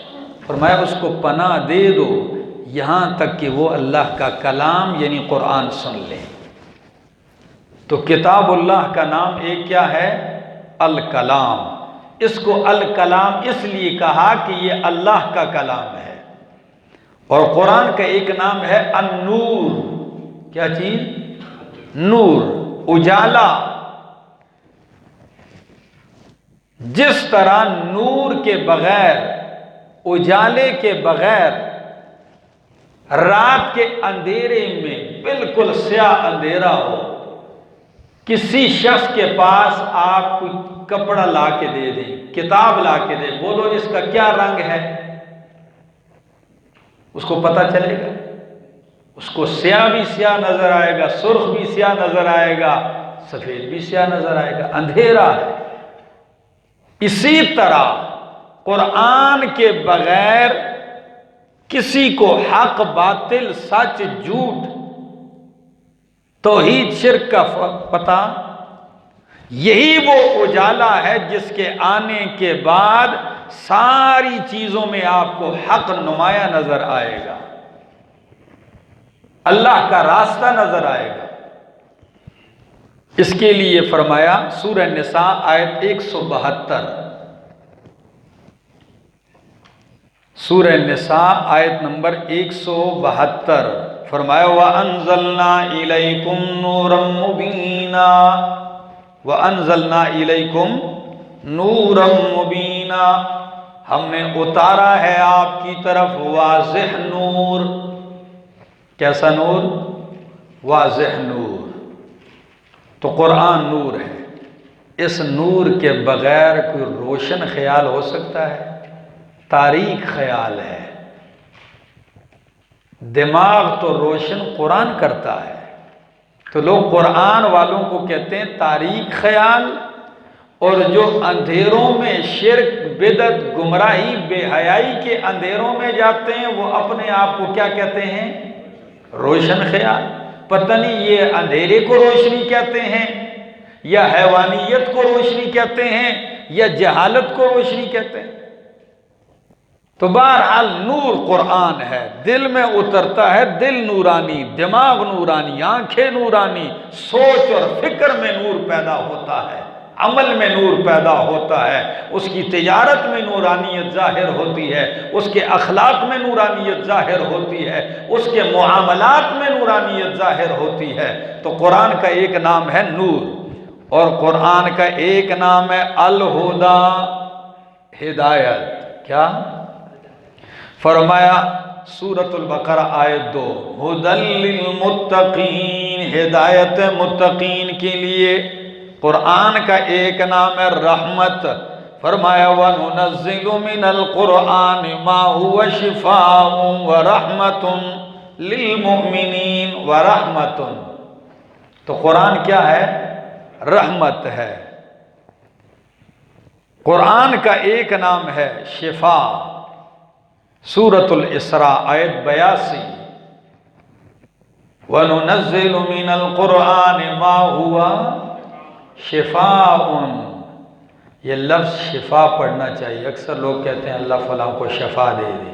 فرمایا اس کو پناہ دے دو یہاں تک کہ وہ اللہ کا کلام یعنی قرآن سن لے۔ تو کتاب اللہ کا نام ایک کیا ہے؟ الکلام۔ اس کو الکلام اس لیے کہا کہ یہ اللہ کا کلام ہے۔ اور قرآن کا ایک نام ہے النور۔ کیا چیز؟ نور، اجالا۔ جس طرح نور کے بغیر، اجالے کے بغیر، رات کے اندھیرے میں بالکل سیاہ اندھیرا ہو، کسی شخص کے پاس آپ کوئی کپڑا لا کے دے دیں، کتاب لا کے دیں، بولو اس کا کیا رنگ ہے، اس کو پتہ چلے گا؟ اس کو سیاہ بھی سیاہ نظر آئے گا، سرخ بھی سیاہ نظر آئے گا، سفید بھی سیاہ نظر آئے گا، اندھیرا ہے۔ اسی طرح قرآن کے بغیر کسی کو حق باطل، سچ جھوٹ، توحید شرک کا پتہ، یہی وہ اجالا ہے جس کے آنے کے بعد ساری چیزوں میں آپ کو حق نمایاں نظر آئے گا، اللہ کا راستہ نظر آئے گا۔ اس کے لیے فرمایا سورہ نساء آیت 172، سورہ نساء آیت نمبر 172، فرمایا وَأَنزَلْنَا إِلَيْكُمْ نُورًا مُبِينًا، وَأَنزَلْنَا إِلَيْكُمْ نُورًا مُبِينًا، ہم نے اتارا ہے آپ کی طرف واضح نور۔ کیسا نور؟ واضح نور۔ تو قرآن نور ہے، اس نور کے بغیر کوئی روشن خیال ہو سکتا ہے؟ تاریک خیال ہے۔ دماغ تو روشن قرآن کرتا ہے، تو لوگ قرآن والوں کو کہتے ہیں تاریک خیال، اور جو اندھیروں میں شرک، بدعت، گمراہی، بے حیائی کے اندھیروں میں جاتے ہیں وہ اپنے آپ کو کیا کہتے ہیں؟ روشن خیال۔ پتہ نہیں یہ اندھیرے کو روشنی کہتے ہیں یا حیوانیت کو روشنی کہتے ہیں یا جہالت کو روشنی کہتے ہیں۔ تو بہرحال نور قرآن ہے، دل میں اترتا ہے، دل نورانی، دماغ نورانی، آنکھیں نورانی، سوچ اور فکر میں نور پیدا ہوتا ہے، عمل میں نور پیدا ہوتا ہے، اس کی تجارت میں نورانیت ظاہر ہوتی ہے، اس کے اخلاق میں نورانیت ظاہر ہوتی ہے، اس کے معاملات میں نورانیت ظاہر ہوتی ہے۔ تو قرآن کا ایک نام ہے نور، اور قرآن کا ایک نام ہے الہدا، ہدایت۔ کیا فرمایا؟ سورۃ البقرہ آیت 2، ھدی للمتقین، ہدایت متقین کے لیے۔ قرآن کا ایک نام ہے رحمت، فرمایا وَنُنَزِّلُ مِنَ الْقُرْآنِ مَا هُوَ شِفَاءٌ وَرَحْمَةٌ لِلْمُؤْمِنِينَ وَرَحْمَةٌ۔ تو قرآن کیا ہے؟ رحمت ہے۔ قرآن کا ایک نام ہے شفا، سورۃ الاسراء آیت 82، وَنُنَزِّلُ مِنَ الْقُرْآنِ مَا هُوَ شفاء۔ یہ لفظ شفا پڑھنا چاہیے۔ اکثر لوگ کہتے ہیں اللہ فلاں کو شفا دے دے،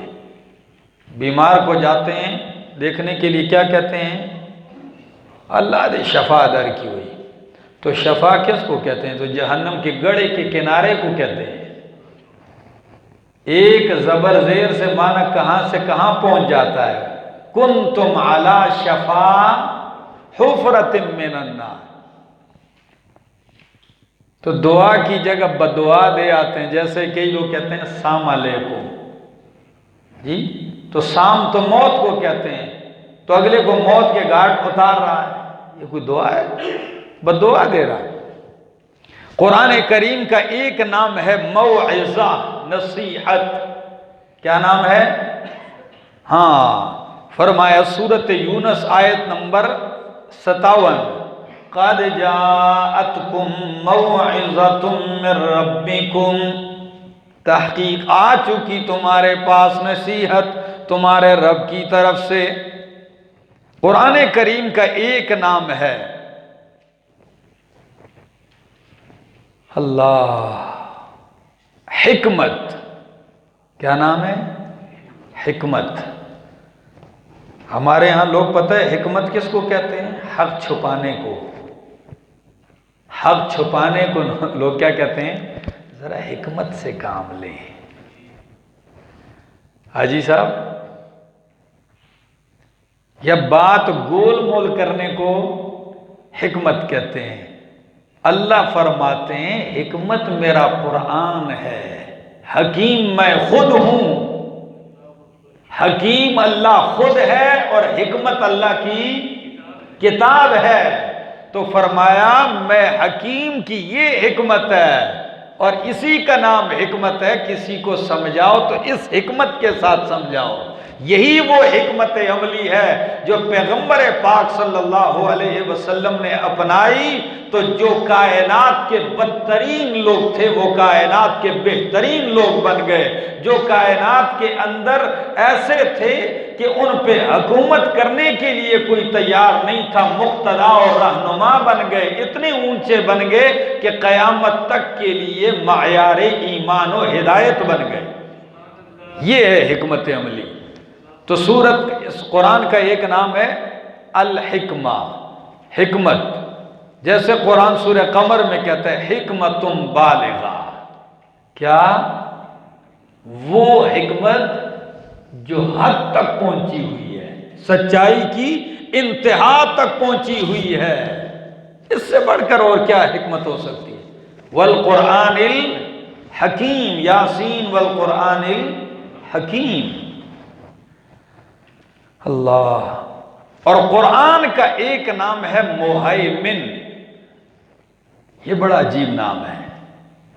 بیمار کو جاتے ہیں دیکھنے کے لیے کیا کہتے ہیں؟ اللہ دے شفا در کی ہوئی۔ تو شفا کس کو کہتے ہیں؟ تو جہنم کے گڑھے کے کنارے کو کہتے ہیں۔ ایک زبر زیر سے معنی کہاں سے کہاں پہنچ جاتا ہے، کنتم علی شفا حفرۃ من النار۔ تو دعا کی جگہ بدعا دے آتے ہیں، جیسے کئی لوگ کہتے ہیں السلام علیکم جی، تو سام تو موت کو کہتے ہیں، تو اگلے کو موت کے گھاٹ اتار رہا ہے، یہ کوئی دعا ہے؟ بدعا دے رہا ہے۔ قرآن کریم کا ایک نام ہے موعظہ، نصیحت۔ کیا نام ہے؟ ہاں، فرمایا سورۃ یونس آیت نمبر 57، قَدْ جَاءَتْكُمْ مَوْعِظَةٌ مِّن رَّبِّكُمْ، تحقیق آ چکی تمہارے پاس نصیحت تمہارے رب کی طرف سے۔ قرآن کریم کا ایک نام ہے اللہ، حکمت۔ کیا نام ہے؟ حکمت۔ ہمارے ہاں لوگ پتہ ہے حکمت کس کو کہتے ہیں؟ حق چھپانے کو۔ حق چھپانے کو لوگ کیا کہتے ہیں؟ ذرا حکمت سے کام لیں۔ حاجی صاحب، یا بات گول مول کرنے کو حکمت کہتے ہیں۔ اللہ فرماتے ہیں حکمت میرا قرآن ہے، حکیم میں خود ہوں۔ حکیم اللہ خود ہے اور حکمت اللہ کی کتاب ہے۔ تو فرمایا میں حکیم کی یہ حکمت ہے، اور اسی کا نام حکمت ہے۔ کسی کو سمجھاؤ تو اس حکمت کے ساتھ سمجھاؤ۔ یہی وہ حکمت عملی ہے جو پیغمبر پاک صلی اللہ علیہ وسلم نے اپنائی، تو جو کائنات کے بدترین لوگ تھے وہ کائنات کے بہترین لوگ بن گئے۔ جو کائنات کے اندر ایسے تھے کہ ان پہ حکومت کرنے کے لیے کوئی تیار نہیں تھا، مقتدا اور رہنما بن گئے، اتنے اونچے بن گئے کہ قیامت تک کے لیے معیار ایمان و ہدایت بن گئے۔ یہ ہے حکمت عملی۔ تو اس قرآن کا ایک نام ہے الحکمہ، حکمت۔ جیسے قرآن سورہ قمر میں کہتا ہے حکمت بالغہ۔ کیا؟ وہ حکمت جو حد تک پہنچی ہوئی ہے، سچائی کی انتہا تک پہنچی ہوئی ہے۔ اس سے بڑھ کر اور کیا حکمت ہو سکتی ہے؟ والقرآن الحکیم، یاسین والقرآن الحکیم۔ اللہ، اور قرآن کا ایک نام ہے مہیمن. یہ بڑا عجیب نام ہے.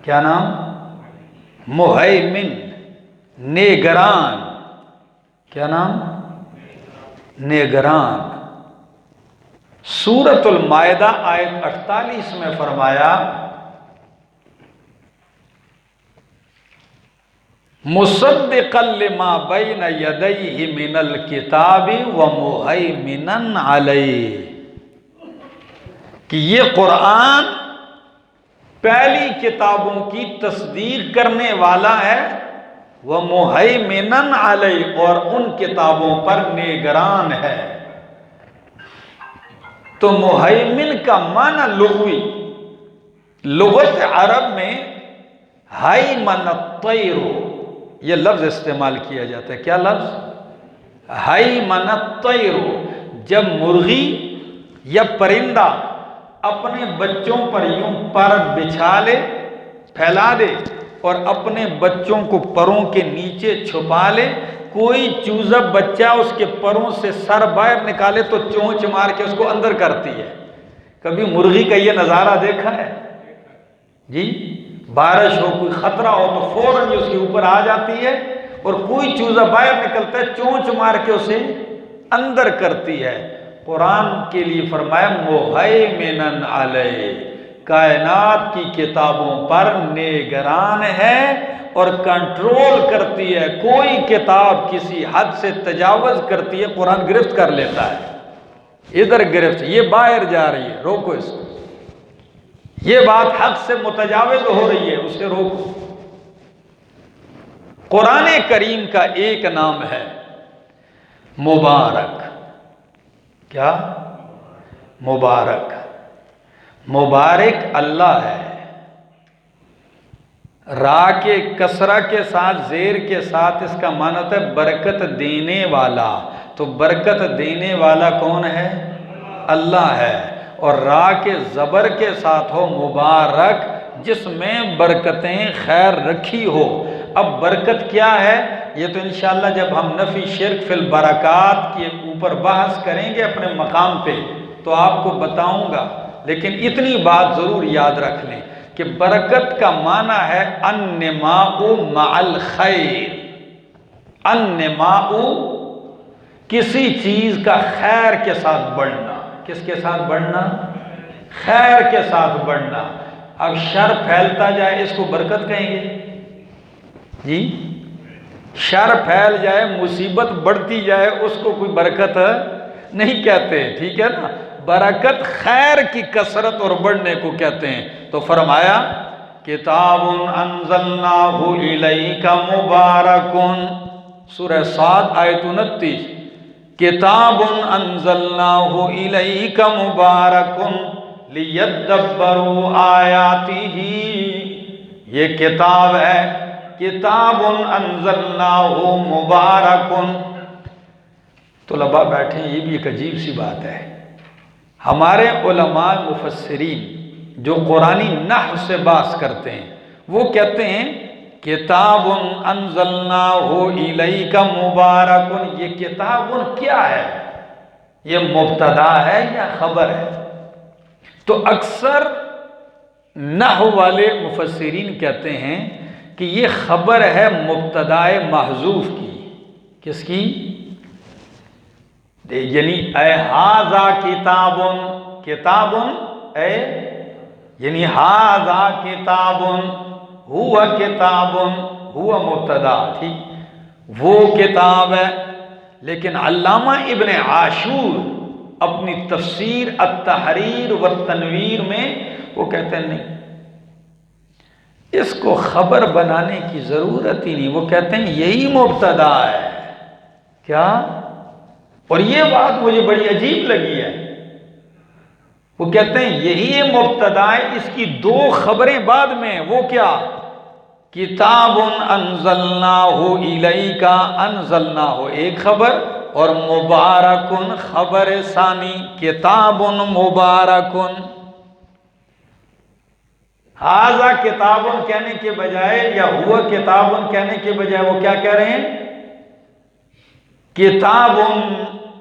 کیا نام؟ مہیمن، نگران. کیا نام؟ نگران. سورۃ المائدہ آیت 48 میں فرمایا مصدقا لما بین یدیہ من الکتاب ومہیمنا علیہ، کہ یہ قرآن پہلی کتابوں کی تصدیق کرنے والا ہے، ومہیمنا علیہ، اور ان کتابوں پر نگران ہے. تو مہیمن کا معنی لغوی، لغت عرب میں ہیمن الطیر، یہ لفظ استعمال کیا جاتا ہے. کیا لفظ؟ ہیمن الطیر. جب مرغی یا پرندہ اپنے بچوں پر یوں پر بچھا لے، پھیلا دے، اور اپنے بچوں کو پروں کے نیچے چھپا لے، کوئی چوزا بچہ اس کے پروں سے سر باہر نکالے تو چونچ مار کے اس کو اندر کرتی ہے. کبھی مرغی کا یہ نظارہ دیکھا ہے؟ جی، بارش ہو، کوئی خطرہ ہو تو فوراً اس کے اوپر آ جاتی ہے، اور کوئی چوزا باہر نکلتا ہے چونچ مار کے اسے اندر کرتی ہے. قرآن کے لیے فرمایا مہیمنن علیہ، کائنات کی کتابوں پر نگران ہے اور کنٹرول کرتی ہے. کوئی کتاب کسی حد سے تجاوز کرتی ہے، قرآن گرفت کر لیتا ہے. ادھر گرفت، یہ باہر جا رہی ہے، روکو اس کو. یہ بات حد سے متجاوز ہو رہی ہے، اسے روکو. قرآن کریم کا ایک نام ہے مبارک. کیا؟ مبارک. مبارک اللہ ہے. را کے کسرہ کے ساتھ، زیر کے ساتھ، اس کا معنی ہوتا ہے برکت دینے والا. تو برکت دینے والا کون ہے؟ اللہ ہے. اور را کے زبر کے ساتھ ہو مبارک، جس میں برکتیں خیر رکھی ہو. اب برکت کیا ہے یہ تو انشاءاللہ جب ہم نفی شرک فی البرکات کے اوپر بحث کریں گے اپنے مقام پہ تو آپ کو بتاؤں گا. لیکن اتنی بات ضرور یاد رکھ لیں کہ برکت کا معنی ہے النماء مع الخیر. النماء، کسی چیز کا خیر کے ساتھ بڑھنا. کس کے ساتھ بڑھنا؟ خیر کے ساتھ بڑھنا. اب شر پھیلتا جائے اس کو برکت کہیں گے؟ جی، شر پھیل جائے، مصیبت بڑھتی جائے، اس کو کوئی برکت نہیں کہتے. ٹھیک ہے نا؟ برکت خیر کی کثرت اور بڑھنے کو کہتے ہیں. تو فرمایا کتاب انزلناہ الیک مبارک، سورہ صاد آیت 29. کتاب انزلناہ الیک مبارک لیدبروا آیاتہ، یہ کتاب ہے، کتاب انزلناہ مبارک. طلباء بیٹھے ہیں، یہ بھی ایک عجیب سی بات ہے. ہمارے علماء مفسرین جو قرآنی نحو سے بحث کرتے ہیں وہ کہتے ہیں کتاب انزلناہ الیک مبارک، یہ کتاب کیا ہے؟ یہ مبتدا ہے یا خبر ہے؟ تو اکثر نحو والے مفسرین کہتے ہیں کہ یہ خبر ہے مبتدائے محذوف کی. کس کی؟ یعنی اے ھذا کتاب، کتاب اے یعنی ھذا کتاب، ہوا کتاب، ہوا مبتدا. ٹھیک، وہ کتاب ہے. لیکن علامہ ابن عاشور اپنی تفسیر التحریر والتنویر میں وہ کہتے ہیں نہیں، اس کو خبر بنانے کی ضرورت ہی نہیں. وہ کہتے ہیں یہی مبتدا ہے. کیا؟ اور یہ بات مجھے بڑی عجیب لگی ہے. وہ کہتے ہیں یہی مبتدا ہے، اس کی دو خبریں بعد میں. وہ کیا؟ کتاب انزلناہ الیک، انزلناہ ایک خبر، اور مبارکن خبر ثانی، کتاب مبارکن. ھذا کتاب کہنے کے بجائے یا ہوا کتاب کہنے کے بجائے وہ کیا کہہ رہے ہیں؟ کتاب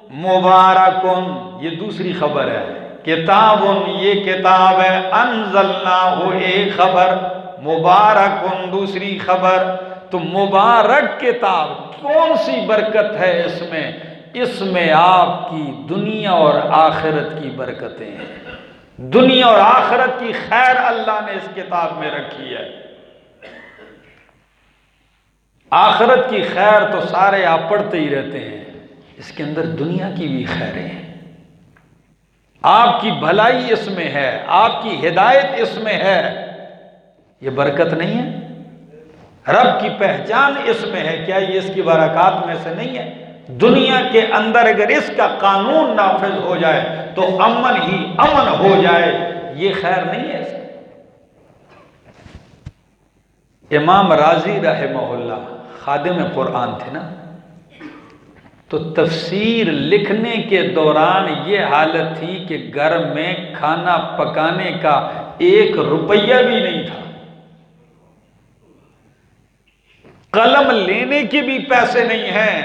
مبارکن، یہ دوسری خبر ہے، کتابن یہ کتاب ہے، انزلناہ ایک خبر، مبارکن دوسری خبر۔ تو مبارک کتاب، کون سی برکت ہے اس میں؟ اس میں آپ کی دنیا اور آخرت کی برکتیں ہیں، دنیا اور آخرت کی خیر اللہ نے اس کتاب میں رکھی ہے۔ آخرت کی خیر تو سارے آپ پڑھتے ہی رہتے ہیں، اس کے اندر دنیا کی بھی خیریں ہیں، آپ کی بھلائی اس میں ہے، آپ کی ہدایت اس میں ہے، یہ برکت نہیں ہے؟ رب کی پہچان اس میں ہے، کیا یہ اس کی برکات میں سے نہیں ہے؟ دنیا کے اندر اگر اس کا قانون نافذ ہو جائے تو امن ہی امن ہو جائے، یہ خیر نہیں ہے اس میں؟ امام راضی رحمہ اللہ خادم قرآن تھے نا، تو تفسیر لکھنے کے دوران یہ حالت تھی کہ گھر میں کھانا پکانے کا 1 روپیہ بھی نہیں تھا، قلم لینے کے بھی پیسے نہیں ہیں،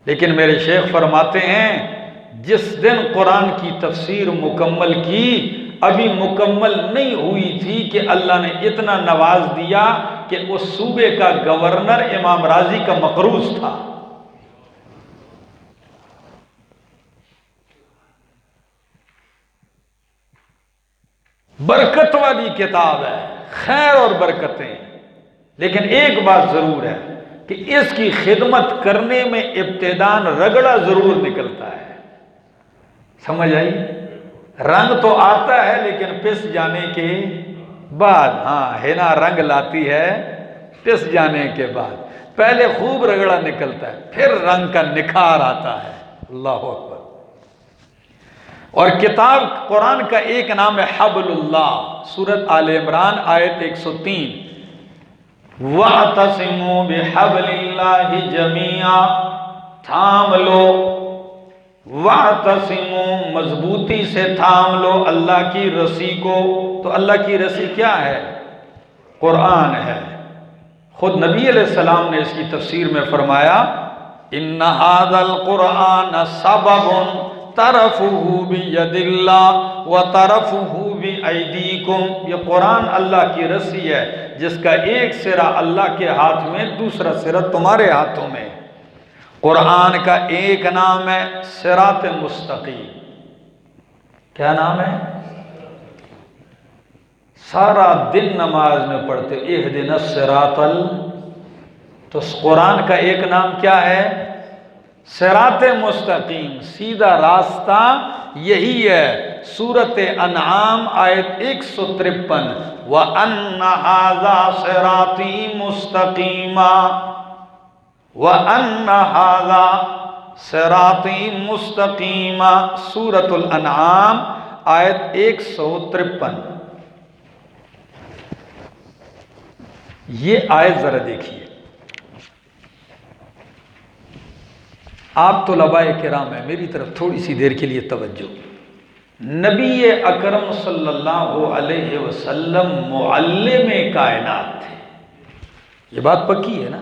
لیکن میرے شیخ فرماتے ہیں جس دن قرآن کی تفسیر مکمل کی، ابھی مکمل نہیں ہوئی تھی کہ اللہ نے اتنا نواز دیا کہ اس صوبے کا گورنر امام راضی کا مقروض تھا۔ برکت والی کتاب ہے، خیر اور برکتیں، لیکن ایک بات ضرور ہے کہ اس کی خدمت کرنے میں ابتداً رگڑا ضرور نکلتا ہے، سمجھ آئی؟ رنگ تو آتا ہے لیکن پس جانے کے بعد، ہاں ہینا رنگ لاتی ہے پس جانے کے بعد، پہلے خوب رگڑا نکلتا ہے پھر رنگ کا نکھار آتا ہے۔ اللہ اکبر۔ اور کتاب قرآن کا ایک نام ہے حبل اللہ، سورۃ آل عمران آیت 103، وَاعْتَصِمُوا بِحَبْلِ اللَّهِ جَمِيعًا، تھام لو، وَاعْتَصِمُوا مضبوطی سے تھام لو اللہ کی رسی کو۔ تو اللہ کی رسی کیا ہے؟ قرآن ہے۔ خود نبی علیہ السلام نے اس کی تفسیر میں فرمایا إِنَّ هَذَا الْقُرْآنَ سَبَبٌ طَرَفُهُ بِيَدِ اللَّهِ وَطَرَفُهُ بِأَيْدِيكُمْ، یہ قرآن اللہ کی رسی ہے جس کا ایک سرا اللہ کے ہاتھ میں، دوسرا سرا تمہارے ہاتھوں میں۔ قرآن کا ایک نام ہے صراط مستقیم، کیا نام ہے؟ سارا دن نماز میں پڑھتے اہدنا الصراط تو قرآن کا ایک نام کیا ہے؟ صراط مستقیم، سیدھا راستہ یہی ہے۔ سورۃ انعام آیت 153، وَأَنَّ هَذَا صِرَاطِي مُسْتَقِيمًا، وَأَنَّ هَذَا صِرَاطِي مُسْتَقِيمًا، سورۃ الانعام آیت 153۔ یہ آیت ذرا دیکھیے، آپ طلباء کرام ہیں، میری طرف تھوڑی سی دیر کے لیے توجہ۔ نبی اکرم صلی اللہ علیہ وسلم معلم کائنات تھے، یہ بات پکی ہے نا؟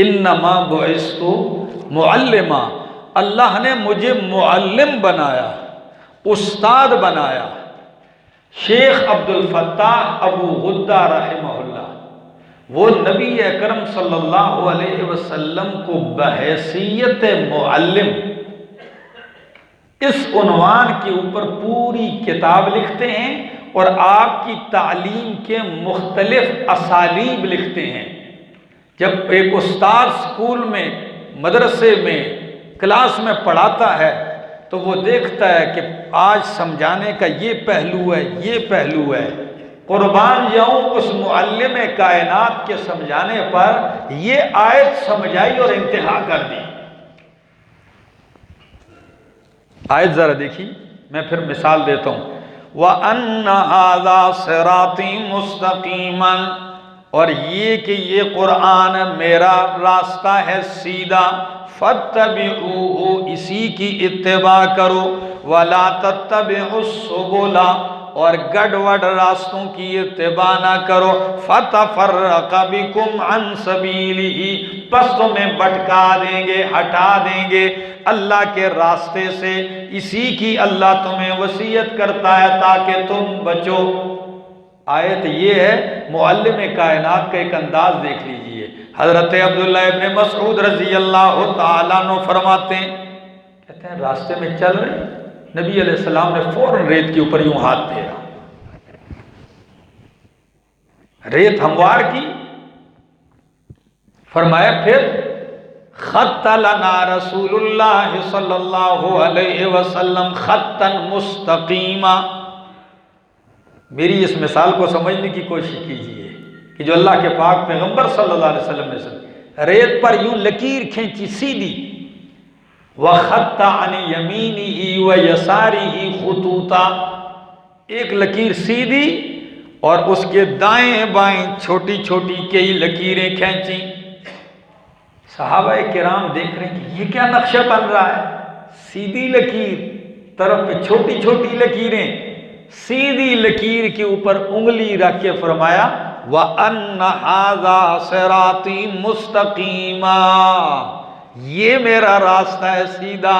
انما بعثت معلما، اللہ نے مجھے معلم بنایا، استاد بنایا۔ شیخ عبد الفتاح ابو غدہ رحمہ اللہ، وہ نبی اکرم صلی اللہ علیہ وسلم کو بحیثیت معلم اس عنوان کے اوپر پوری کتاب لکھتے ہیں اور آپ کی تعلیم کے مختلف اسالیب لکھتے ہیں۔ جب ایک استاد اسکول میں، مدرسے میں، کلاس میں پڑھاتا ہے تو وہ دیکھتا ہے کہ آج سمجھانے کا یہ پہلو ہے، یہ پہلو ہے، قربان جاؤں اس معلم کائنات کے سمجھانے پر یہ آیت سمجھائی اور انتہا کر دی۔ آیت ذرا دیکھی، میں پھر مثال دیتا ہوں۔ وَأَنَّ هَذَا صِرَاطِي مُسْتَقِيمًا، اور یہ کہ یہ قرآن میرا راستہ ہے سیدھا، فَاتَّبِعُوهُ، اسی کی اتباع کرو، وَلَا تَتَّبِعُوا السُّبُلَ، اور گڑبڑ راستوں کی اتباع نہ کرو، فتفرق بکم عن سبیلہ، پس تمہیں بھٹکا دیں گے، ہٹا دیں گے اللہ کے راستے سے۔ اسی کی اللہ تمہیں وصیت کرتا ہے تاکہ تم بچو۔ آیت یہ ہے، معلم کائنات کا ایک انداز دیکھ لیجئے۔ حضرت عبداللہ ابن مسعود رضی اللہ تعالیٰ عنہ فرماتے ہیں، کہتے ہیں راستے میں چل رہے، نبی علیہ السلام نے فوراً ریت کے اوپر یوں ہاتھ پھیرا، ریت ہموار کی، فرمایا پھر خط لنا رسول اللہ صلی اللہ علیہ وسلم خطا مستقیما۔ میری اس مثال کو سمجھنے کی کوشش کیجئے کہ جو اللہ کے پاک پیغمبر صلی اللہ علیہ وسلم نے ریت پر یوں لکیر کھینچی سیدھی، وَخَطَّ عَنِ يَمِينِهِ وَيَسَارِهِ خُطُوطًا، ایک لکیر سیدھی اور اس کے دائیں بائیں چھوٹی چھوٹی کئی لکیریں کھینچی۔ صحابہ کرام دیکھ رہے ہیں کہ یہ کیا نقشہ بن رہا ہے، سیدھی لکیر، طرف پہ چھوٹی چھوٹی لکیریں، سیدھی لکیر کے اوپر انگلی رکھ کے فرمایا وَأَنَّ هَذَا صِرَاطِي مُسْتَقِيمًا، یہ میرا راستہ ہے سیدھا،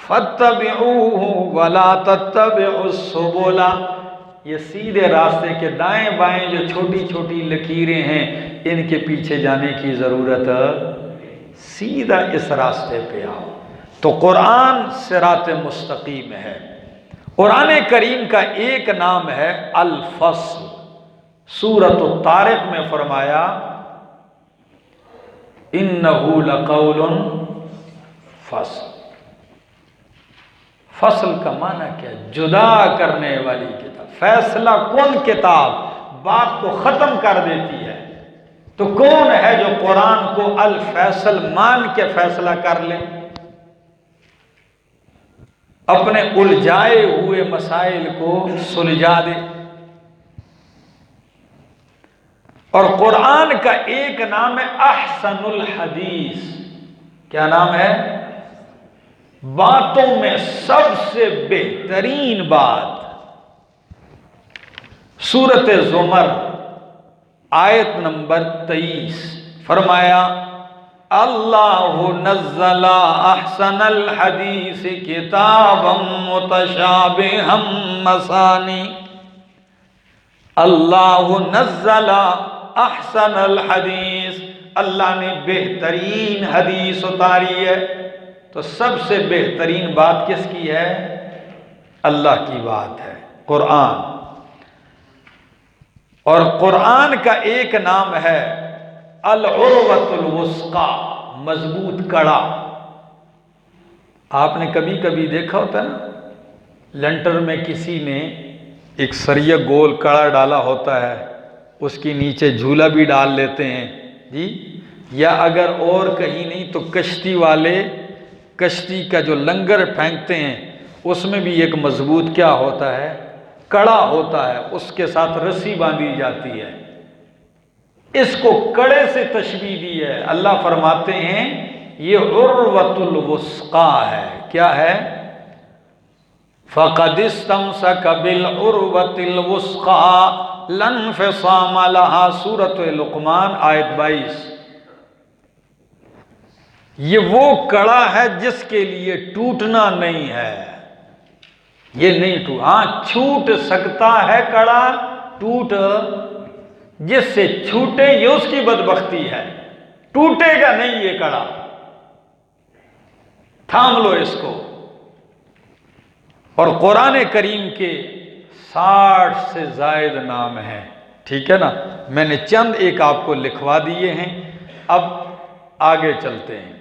فَاتَّبِعُوهُ وَلَا تَتَّبِعُوا السُّبُلَ، یہ سیدھے راستے کے دائیں بائیں جو چھوٹی چھوٹی لکیریں ہیں ان کے پیچھے جانے کی ضرورت، سیدھا اس راستے پہ آؤ۔ تو قرآن صراط مستقیم ہے۔ قرآن کریم کا ایک نام ہے الفصل۔ سورۃ الطارق میں فرمایا اِنَّهُ لَقَوْلٌ فصل۔ فصل کا معنی کیا؟ جدا کرنے والی کتاب، فیصلہ کن کتاب، بات کو ختم کر دیتی ہے۔ تو کون ہے جو قرآن کو الفیصل مان کے فیصلہ کر لے، اپنے الجھائے ہوئے مسائل کو سلجھا دے؟ اور قرآن کا ایک نام ہے احسن الحدیث۔ کیا نام ہے؟ باتوں میں سب سے بہترین بات۔ سورۃ زمر آیت نمبر 23 فرمایا اللہ نزل احسن الحدیث کتابا متشابہا مثانی۔ اللہ نزل احسن الحدیث، اللہ نے بہترین حدیث اتاری ہے۔ تو سب سے بہترین بات کس کی ہے؟ اللہ کی بات ہے، قرآن۔ اور قرآن کا ایک نام ہے العروۃ الوثقی، مضبوط کڑا۔ آپ نے کبھی کبھی دیکھا ہوتا ہے نا، لنٹر میں کسی نے ایک سریہ گول کڑا ڈالا ہوتا ہے، اس کے نیچے جھولا بھی ڈال لیتے ہیں جی، یا اگر اور کہیں نہیں تو کشتی والے کشتی کا جو لنگر پھینکتے ہیں اس میں بھی ایک مضبوط کیا ہوتا ہے؟ کڑا ہوتا ہے، اس کے ساتھ رسی باندھی جاتی ہے۔ اس کو کڑے سے تشبیہ دی ہے۔ اللہ فرماتے ہیں یہ عروۃ الوثقی ہے۔ کیا ہے؟ فَقَدِ اسْتَمْسَكَ بِالْعُرْوَةِ الْوُثْقَىٰ لَا انفِصَامَ لَهَا، سورۃ لقمان آیت 22۔ یہ وہ کڑا ہے جس کے لیے ٹوٹنا نہیں ہے، یہ نہیں ٹوٹ، ہاں چھوٹ سکتا ہے کڑا، ٹوٹ، جس سے چھوٹے یہ اس کی بدبختی ہے، ٹوٹے گا نہیں یہ کڑا، تھام لو اس کو۔ اور قرآن کریم کے 60 سے زائد نام ہیں، ٹھیک ہے نا، میں نے چند ایک آپ کو لکھوا دیے ہیں۔ اب آگے چلتے ہیں۔